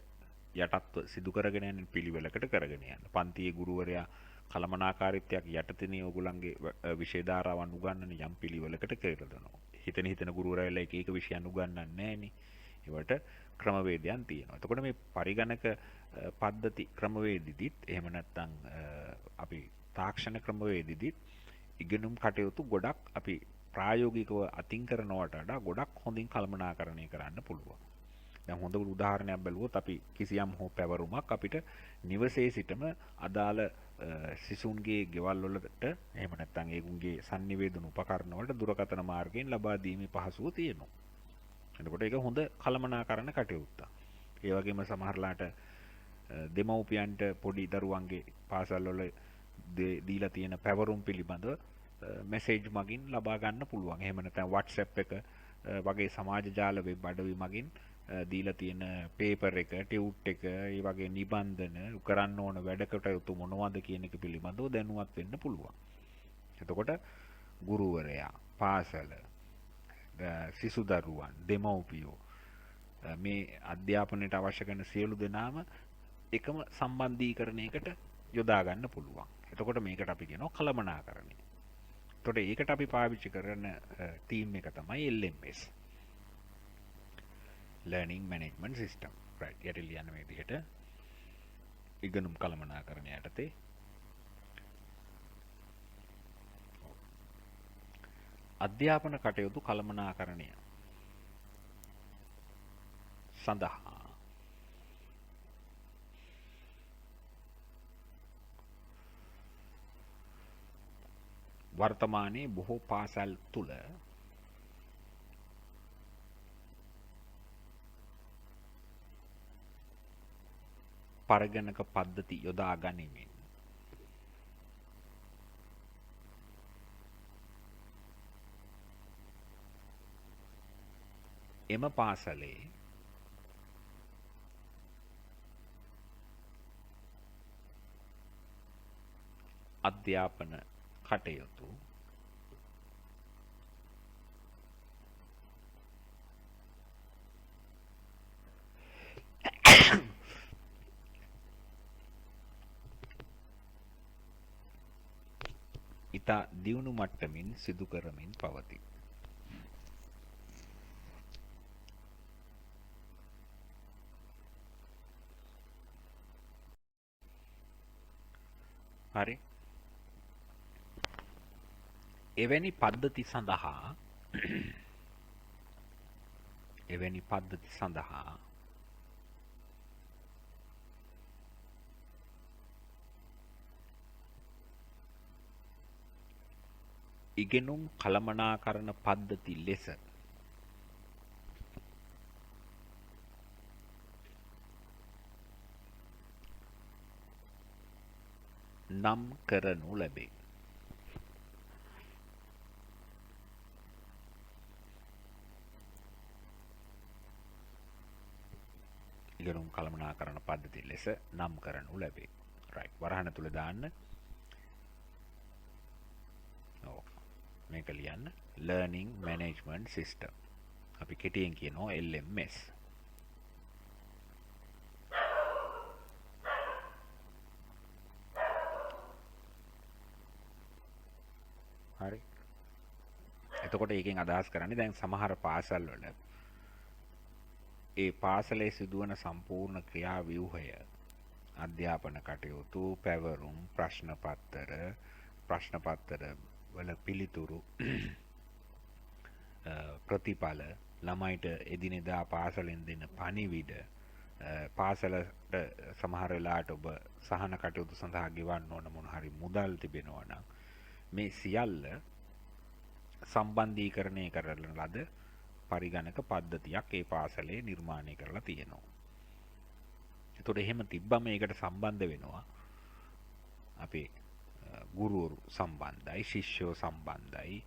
යටත්ව සිදු කරගෙන යන පිළිවෙලකට කරගෙන යන. පන්තියේ ගුරුවරයා කළමනාකාරීත්වයක් යටතේනේ ඕගොල්ලන්ගේ විෂය ධාරාවන් උගන්වන යම් පිළිවෙලකට කියලා දෙනවා. හිතන ගුරුවරයාලා එක එක විෂයන් උගන්වන්නේ නැහනේ. ඒවට ක්‍රමවේදයන් තියෙනවා. එතකොට මේ පරිගණක පද්ධති ක්‍රමවේදෙදිත් එහෙම නැත්නම් අපි තාක්ෂණ ක්‍රමවේදෙදිත් ඉගෙනුම් කටයුතු ගොඩක් අපි ප්‍රායෝගිකව අතින් කරනවට වඩා ගොඩක් හොඳින් කළමනාකරණය කරන්න පුළුවන්. දැන් හොඳ උදාහරණයක් බැලුවොත් අපි කිසියම් හෝ පැවරුමක් අපිට නිවසේ සිටම අදාළ සිසුන්ගේ ගෙවල් වලට එහෙම නැත්නම් ඒගුන්ගේ sannivedana උපකරණ වලට දුරකථන මාර්ගයෙන් ලබා දීමේ පහසුව තියෙනවා. එතකොට ඒක හොඳ කළමනාකරණ කටයුත්තක්. ඒ වගේම සමහරලාට දෙමව්පියන්ට පොඩි දරුවන්ගේ පාසල් වල දීලා තියෙන පැවරුම් පිළිබඳව මැසේජ් මගින් ලබා ගන්න පුළුවන්. එහෙම නැත්නම් WhatsApp එක වගේ සමාජ ජාල වෙබ් අඩවි මගින් දීලා තියෙන පේපර් එක, ටියුට් එක, ඒ වගේ නිබන්ධන කරන්න ඕන වැඩකට යුතු මොනවද කියන එක පිළිබඳව දැනුවත් වෙන්න පුළුවන්. එතකොට ගුරුවරයා, පාසල, සිසු දරුවන්, දෙමව්පියෝ මේ අධ්‍යාපනයට අවශ්‍ය කරන සියලු දෙනාම එකම සම්බන්ධීකරණයකට යොදා ගන්න පුළුවන්. එතකොට මේකට අපි කියනවා කළමනාකරණය. එතකොට ඒකට අපි පාවිච්චි කරන ටීම් එක තමයි LMS. Learning Management System. right. යට ලියන්න මේ විදිහට ඉගෙනුම් කළමනාකරණය යටතේ අධ්‍යාපන කටයුතු කළමනාකරණය සඳහා වර්තමානයේ බොහෝ පාසල් තුල පරිගණක පද්ධති යොදා ගනිමින් එම පාසලේ අධ්‍යාපන කටයුතු ඉතා දියුණු මට්ටමින් සිදු කරමින් පවතී. හරි. එවැනි පද්ධති සඳහා ඉගෙනුම් කළමනාකරණ පද්ධති ලෙස නම් කරනු ලැබේ. ඉගෙනුම් කළමනාකරණ පද්ධති ලෙස නම් කරනු ලැබේ. right. වරහන තුල දාන්න. ඔව්. මේක ලියන්න. Learning Management System. අපි කෙටියෙන් කියනවා LMS. හරි. එතකොට ඒකෙන් අදහස් කරන්නේ දැන් සමහර පාසල් වල ඒ පාසලේ සිදුවන සම්පූර්ණ ක්‍රියාව්‍යුහය අධ්‍යාපන කටයුතු පැවරුම් ප්‍රශ්නපත්තර වල පිළිතුරු ප්‍රතිඵල ළමයිට එදිනෙදා පාසලෙන් දෙන පණිවිඩ පාසලට සමහර වෙලාවට ඔබ සහන කටයුතු සඳහා ගෙවන්න ඕන මොන හරි මුදල් තිබෙනවා නම් මේ සියල්ල සම්බන්ධීකරණය කරන ලද පරිගණක පද්ධතියක් ඒ පාසලේ නිර්මාණය කරලා තියෙනවා. එතකොට එහෙම තිබ්බම ඒකට සම්බන්ධ වෙනවා අපේ ගුරුවරු සම්බන්ධයි, ශිෂ්‍යයෝ සම්බන්ධයි,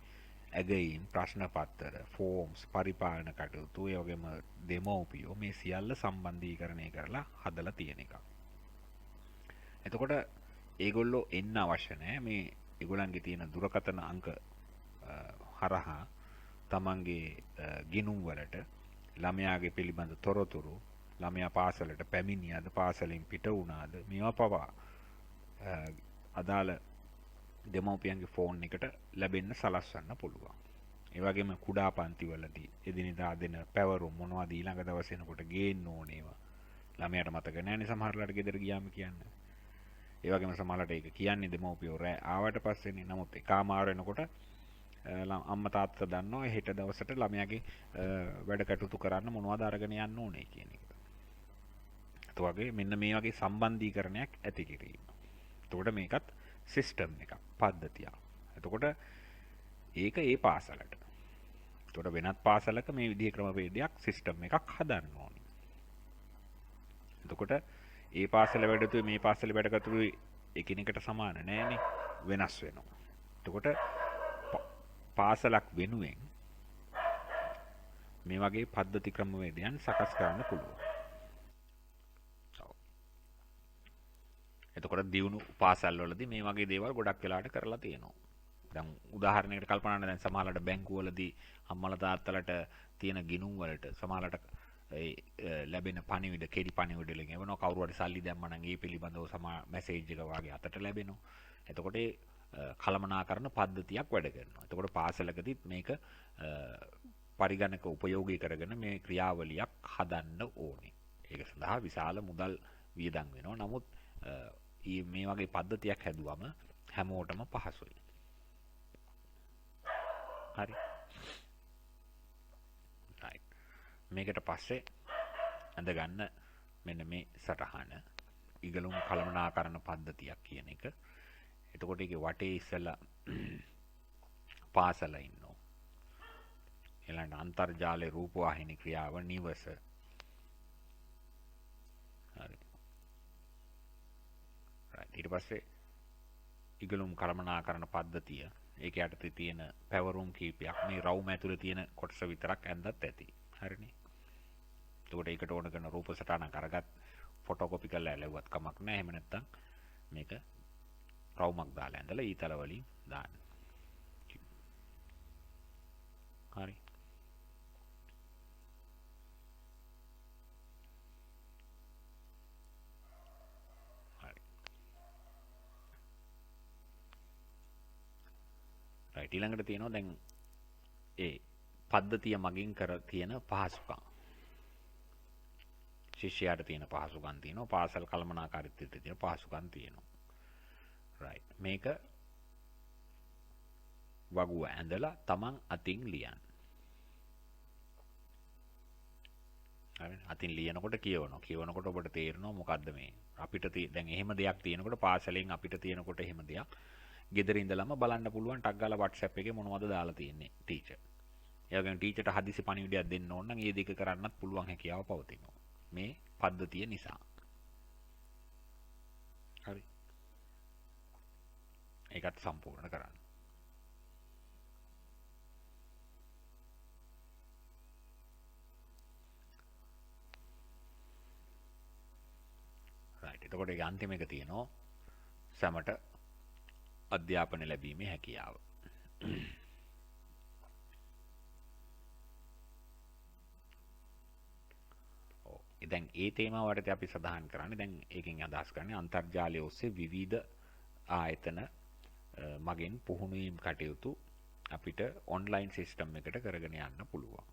ඇගයීම්, ප්‍රශ්න පත්තර, ෆෝම්ස්, පරිපාලන කටයුතු, ඒ වගේම දෙමව්පියෝ මේ සියල්ල සම්බන්ධීකරණය කරලා හදලා තියෙන එකක්. එතකොට ඒගොල්ලෝ එන්න අවශ්‍ය නැහැ. මේ ඒගොල්ලන්ගේ තියෙන දුරකථන අංක හරහා තමන්ගේ ගිණුම් වලට ළමයාගේ පිළිබඳ තොරතුරු, ළමයා පාසලට පැමිණියාද, පාසලෙන් පිට වුණාද, මේවා පවා අදාළ දෙමව්පියන්ගේ ෆෝන් එකට ලැබෙන්න සලස්වන්න පුළුවන්. ඒ වගේම කුඩා පන්තිවලදී එදිනෙදා දෙන පැවරුම් මොනවද ඊළඟ දවසේ එනකොට ගේන්න ඕනේවා. ළමයාට මතක නැහැනේ සමහරලාට ගෙදර ගියාම කියන්නේ. ඒ වගේම සමහරලාට ඒක කියන්නේ දෙමව්පියෝ රෑ ආවට පස්සේනේ. නමුත් එකමාර වෙනකොට අම්මා තාත්තා දන්නවා හෙට දවසට ළමයාගේ වැඩ කටයුතු කරන්න මොනවද අරගෙන යන්න ඕනේ කියන එක. ඒත් වගේ මෙන්න මේ වගේ සම්බන්ධීකරණයක් ඇති කිරීම. එතකොට මේකත් සිස්ටම් එකක්, පද්ධතියක්. එතකොට ඒක ඒ පාසලට. එතකොට වෙනත් පාසලක මේ විදිහේ ක්‍රමවේදයක්, සිස්ටම් එකක් හදන්න ඕනේ. එතකොට ඒ පාසල වැඩතුයි මේ පාසල වැඩකතුයි එකිනෙකට සමාන නෑනේ, වෙනස් වෙනවා. එතකොට පාසලක් වෙනුවෙන් මේ වගේ පද්ධති ක්‍රමවේදයන් සකස් කරන්න පුළුවන්. එතකොට දියුණු පාසල් වලදී මේ වගේ දේවල් ගොඩක් වෙලාට කරලා තියෙනවා. දැන් උදාහරණයකට කල්පනා කරන්න දැන් සමහරවිට බැංකුවලදී අම්මලා තාත්තලාට තියෙන ගිණුම් වලට සමහරවිට ලැබෙන පණිවිඩ කෙටි පණිවිඩ වලින් එවනවා කවුරු හරි සල්ලි දැම්මා නම් ඒ පිළිබඳව මැසේජ් එක වගේ අතට ලැබෙනවා. එතකොට ඒ කළමනාකරන පද්ධතියක් වැඩ කරනවා. එතකොට පාසලකදීත් මේක පරිගණක උපයෝගී කරගෙන මේ ක්‍රියාවලියක් හදන්න ඕනේ. ඒක සඳහා විශාල මුදල් වියදම් වෙනවා. නමුත් මේ වගේ පද්ධතියක් හැදුවම හැමෝටම පහසුයි. හරි. right. මේකට පස්සේ අඳ ගන්න මෙන්න මේ සටහන ඉගලුම් කළමනාකරන පද්ධතියක් කියන එක. එතකොට ඒකේ වටේ ඉස්සලා පාසල ඉන්නවා. ඊළඟ අන්තර්ජාලේ රූපවාහිනී ක්‍රියාව නිවස. හරි. ඊට පස්සේ ඉගලුම් කළමනාකරන පද්ධතිය ඒක යටතේ තියෙන පැවරුම් කීපයක් මේ රවුම ඇතුලේ තියෙන කොටස විතරක් ඇඳත් ඇති. හරිනේ. එතකොට ඒකට ඕන කරන රූප සටහනක් අරගත් ෆොටෝකොපි කරලා ඇලෙව්වත් කමක් නැහැ. එහෙම නැත්නම් මේක රවුමක් දාලා ඇඳලා ඊතල වලින් දාන්න. හරි. right ඊළඟට තියෙනවා දැන් ඒ පද්ධතිය මගින් කර තියෙන පහසුකම්. ශිෂ්‍යයාට තියෙන පහසුකම් තියෙනවා, පාසල් කළමනාකාරීත්වයට තියෙන පහසුකම් තියෙනවා. right මේක වගුව ඇඳලා තමන් අතින් ලියන්න. හරි අතින් ලියනකොට කියවනකොට ඔබට තේරෙනවා මොකද්ද මේ අපිට දැන් එහෙම දෙයක් තියෙනකොට පාසලෙන් අපිට තියෙනකොට එහෙම දෙයක් ගෙදර ඉඳලම බලන්න පුළුවන් ටක් ගාලා WhatsApp එකේ මොනවද දාලා තියෙන්නේ ටීචර්. ඒ වගේම ටීචර්ට හදිසි පණිවිඩයක් දෙන්න ඕන නම් ඒ දෙක කරන්නත් පුළුවන් හැකියාව පවතිනවා. මේ පද්ධතිය නිසා. හරි. ඒකත් සම්පූර්ණ කරන්න. right එතකොට ඒ අන්තිම එක තියෙනවා සමට අධ්‍යාපන ලැබීමේ හැකියාව. දැන් ඒ තේමාව වටේ අපි සඳහන් කරන්නේ දැන් ඒකෙන් අදහස් කරන්නේ අන්තර්ජාලය ඔස්සේ විවිධ ආයතන මගින් පුහුණු වීම කටයුතු අපිට ඔන්ලයින් සිස්ටම් එකට කරගෙන යන්න පුළුවන්.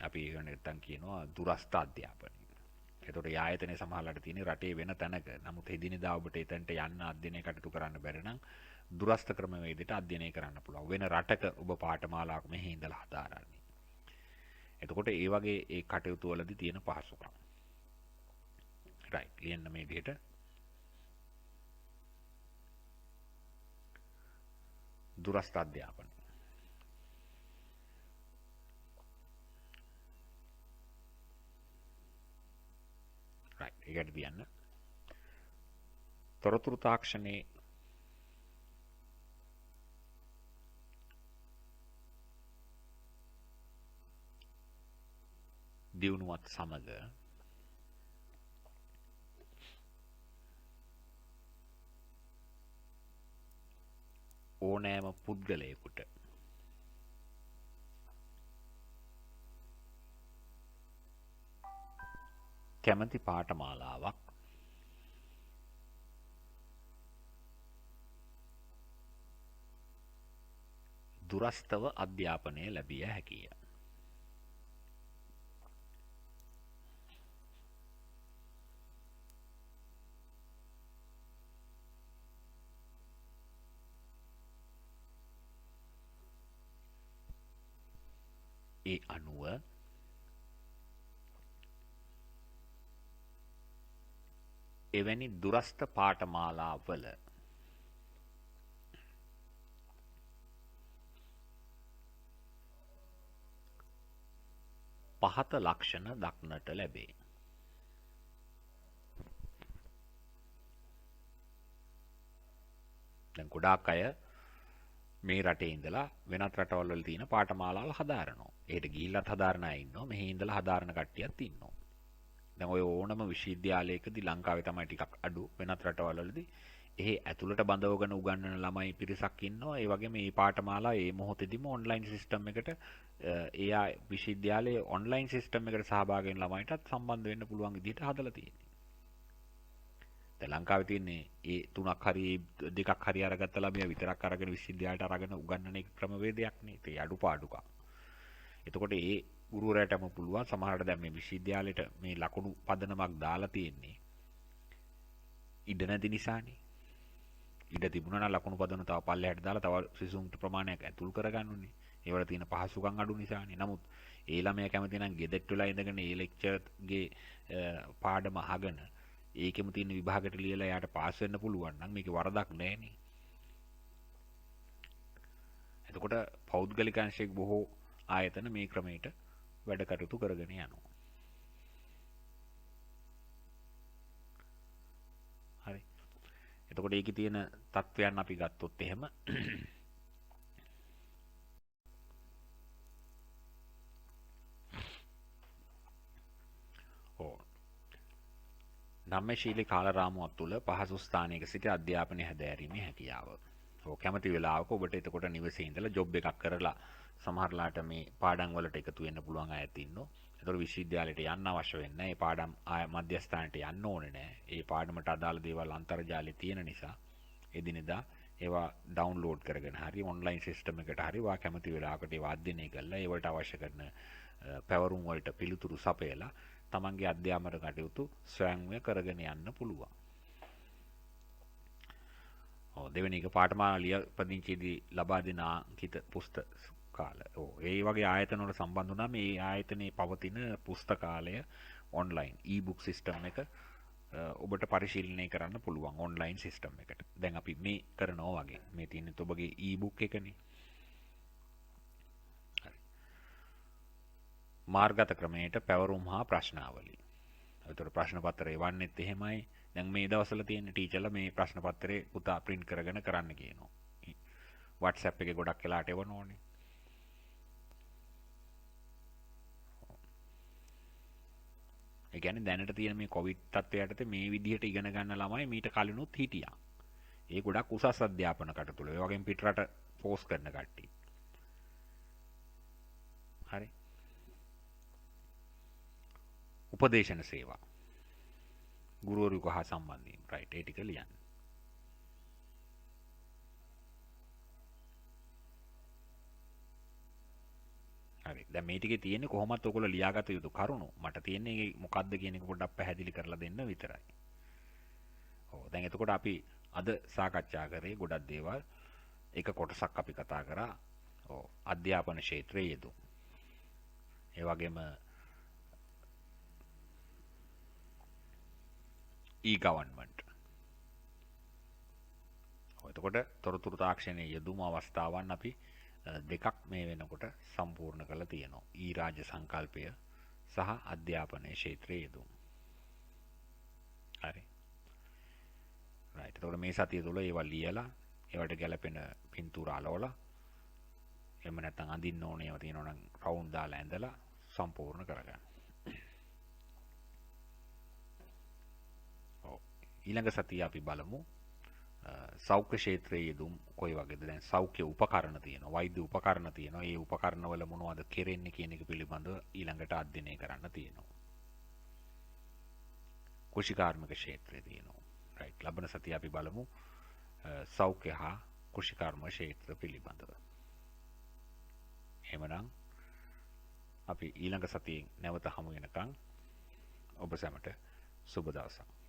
අපි ඒක නැත්තම් කියනවා දුරස්ථ අධ්‍යාපනය. එතකොට ඒ ආයතනයේ සමහරලාට තියෙන රටේ වෙන තැනක. නමුත් එදිනෙදා ඔබට එතනට යන්න අධ්‍යයනය කටයුතු කරන්න බැරි නම් දුරස්ථ ක්‍රමවේදයට අධ්‍යයනය කරන්න පුළුවන්. වෙන රටක ඔබ පාඨමාලාවක් මෙහි ඉඳලා හදාරන්නේ. එතකොට ඒ වගේ ඒ කටයුතු වලදී තියෙන පහසුකම්. රයිට්. ලියන්න මේ විදිහට දුරස්ථ අධ්‍යාපනය. රයිට්. ඒකට තියන්න. තොරතුරු තාක්ෂණයේ දියුණුවත් සමග ඕනෑම පුද්ගලයෙකුට කැමති පාඨමාලාවක් දුරස්ථව අධ්‍යාපනය ලැබිය හැකිය. ඒ අනුව එවැනි දුරස්ථ පාඨමාලාවල පහත ලක්ෂණ දක්නට ලැබේ. දැන් ගොඩාක් අය මේ රටේ ඉඳලා වෙනත් රටවල් වල තියෙන පාඨමාලාවල් හදාරනවා. ඒකට ගිහිල්ලත් හදාරන අය ඉන්නවා. මෙහි ඉඳලා හදාරන කට්ටියත් ඉන්නවා. දැන් ඔය ඕනම විශ්වවිද්‍යාලයකදී ලංකාවේ තමයි ටිකක් අඩු වෙනත් රටවල් වලදී එහි ඇතුළට බඳවගෙන උගන්වන ළමයි පිරිසක් ඉන්නවා. ඒ වගේම මේ පාඨමාලා මේ මොහොතේදීම ඔන්ලයින් සිස්ටම් එකට ඒ විශ්වවිද්‍යාලයේ ඔන්ලයින් සිස්ටම් එකට සහභාගී වෙන ළමයිටත් සම්බන්ධ වෙන්න පුළුවන් විදිහට හදලා තියෙනවා. දැන් ලංකාවේ තියෙන්නේ ඒ තුනක් හරි දෙකක් හරි අරගත්ත ළමයා විතරක් අරගෙන විශ්වවිද්‍යාලයට අරගෙන උගන්වන එක ක්‍රමවේදයක් නේ. ඒ අඩුපාඩුකම්. එතකොට ඒ ගුරුවරයාටම පුළුවන් සමහරට දැන් මේ විශ්වවිද්‍යාලයට මේ ලකුණු පදනමක් දාලා තියෙන්නේ ඉඩ නැති නිසානේ. ඉඩ තිබුණා නම් ලකුණු පදන තව පල්ලෙහාට දාලා තව සිසුන්ට ප්‍රමාණයක් ඇතුල් කරගන්නුනේ. ඒවල තියෙන පහසුකම් අඩු නිසානේ. නමුත් ඒ ළමයා කැමති නම් ගෙදරට වෙලා ඉඳගෙන ඒ ලෙක්චර් ගේ පාඩම අහගෙන ඒකෙම තියෙන විභාගයට ලියලා එයාට පාස් වෙන්න පුළුවන් නම් මේකේ වරදක් නැහැනේ. එතකොට පෞද්ගලික අංශයක බොහෝ ආයතන මේ ක්‍රමයට වැඩ කටයුතු කරගෙන යනවා. හරි. එතකොට ඒකේ තියෙන තත්වයන් අපි ගත්තොත් එහෙම නම්‍යශීලී කාලරාමුවක් තුළ පහසු ස්ථානයක සිට අධ්‍යාපනය හැදෑරීමේ හැකියාව. කැමති වෙලාවක ඔබට එතකොට නිවසේ ඉඳලා ජොබ් එකක් කරලා සමහරලාට මේ පාඩම් වලට එකතු වෙන්න පුළුවන් අයත් ඉන්නවා. ඒතකොට විශ්වවිද්‍යාලයට යන්න අවශ්‍ය වෙන්නේ නැහැ. ඒ පාඩම් ආය මධ්‍යස්ථානයට යන්න ඕනේ නැහැ. ඒ පාඩමට අදාළ දේවල් අන්තර්ජාලයේ තියෙන නිසා එදිනෙදා ඒවා ඩවුන්ලෝඩ් කරගෙන හරි ඔන්ලයින් සිස්ටම් එකට හරි වා කැමති වෙලාවකට ඒවා අධ්‍යයනය කරලා ඒවට අවශ්‍ය කරන පැවරුම් වලට පිළිතුරු සපයලා තමන්ගේ අධ්‍යාපන කටයුතු ස්වයංව කරගෙන යන්න පුළුවන්. දෙවෙනි එක පාඨමාලා ලියපදිංචියේදී ලබා දෙන අංකිත පුස්තකාල. ඒ වගේ ආයතන වල සම්බන්ධ වුණා මේ ආයතනයේ පවතින පුස්තකාලය ඔන්ලයින් e-book සිස්ටම් එක ඔබට පරිශීලනය කරන්න පුළුවන් ඔන්ලයින් සිස්ටම් එකට. දැන් අපි මේ කරනවා වගේ. මේ තියෙන්නේ ඔබගේ e-book එකනේ. මාර්ගගත ක්‍රමයට පැවරුම් හා ප්‍රශ්නාවලි. ඒතර ප්‍රශ්න පත්‍රය වන්නේත් එහෙමයි. දැන් මේ දවස්වල තියෙන ටීචර්ලා මේ ප්‍රශ්න පත්‍රේ පුතා print කරගෙන කරන්න කියනවා. WhatsApp එකේ ගොඩක් වෙලාට එවන්න ඕනේ. ඒ කියන්නේ දැනට තියෙන මේ කොවිඩ් තත්ත්වයට මේ විදිහට ඉගෙන ගන්න ළමයි මීට කලිනුත් හිටියා. ඒ ගොඩක් උසස් අධ්‍යාපන කටයුතු වල. ඒ වගේම පිටරට පෝස්ට් කරන කට්ටිය. හරි. උපදේශන සේවා ගුරුවරයෙකු හා සම්බන්ධයෙන් රයිට් ඒ ටික ලියන්න. හරි. දැන් මේ ටිකේ තියෙන්නේ කොහොමත් ඔයගොල්ලෝ ලියාගත යුතු කරුණු. මට තියෙන්නේ මොකද්ද කියන එක පොඩ්ඩක් පැහැදිලි කරලා දෙන්න විතරයි. ඔව්. දැන් එතකොට අපි අද සාකච්ඡා කරේ ගොඩක් දේවල්. එක කොටසක් අපි කතා කරා. ඔව්. අධ්‍යාපන ක්ෂේත්‍රයේ යෙදුම්. ඒ වගේම e-government. ඔව්. එතකොට තොරතුරු තාක්ෂණයේ යෙදුම් අවස්ථාවන් අපි දෙකක් මේ වෙනකොට සම්පූර්ණ කරලා තියෙනවා. ඊ-රාජ්‍ය සංකල්පය සහ අධ්‍යාපනයේ ක්ෂේත්‍රයේ යෙදුම්. හරි. රයිට්. එතකොට මේ සතිය තුළ ඒවා ලියලා ඒවට ගැලපෙන පින්තූර අලවලා එහෙම නැත්නම් අඳින්න ඕනේ ඒවා තියෙනවා නම් රවුන්ඩ් දාලා ඇඳලා සම්පූර්ණ කරගන්න. ඔව්. ඊළඟ සතිය අපි බලමු සෞඛ්‍ය ක්ෂේත්‍රයේ යෙදුම් කොයි වගේද. දැන් සෞඛ්‍ය උපකරණ තියෙනවා, වෛද්‍ය උපකරණ තියෙනවා. ඒ උපකරණ වල මොනවද කෙරෙන්නේ කියන එක පිළිබඳව ඊළඟට අධ්‍යයනය කරන්න තියෙනවා. කෘෂිකාර්මික ක්ෂේත්‍රය තියෙනවා. රයිට්. ලබන සතිය අපි බලමු සෞඛ්‍ය හා කෘෂිකාර්මික ක්ෂේත්‍ර පිළිබඳව. එහෙමනම් අපි ඊළඟ සතියෙන් නැවත හමු වෙනකන් ඔබ සැමට සුබ දවසක්.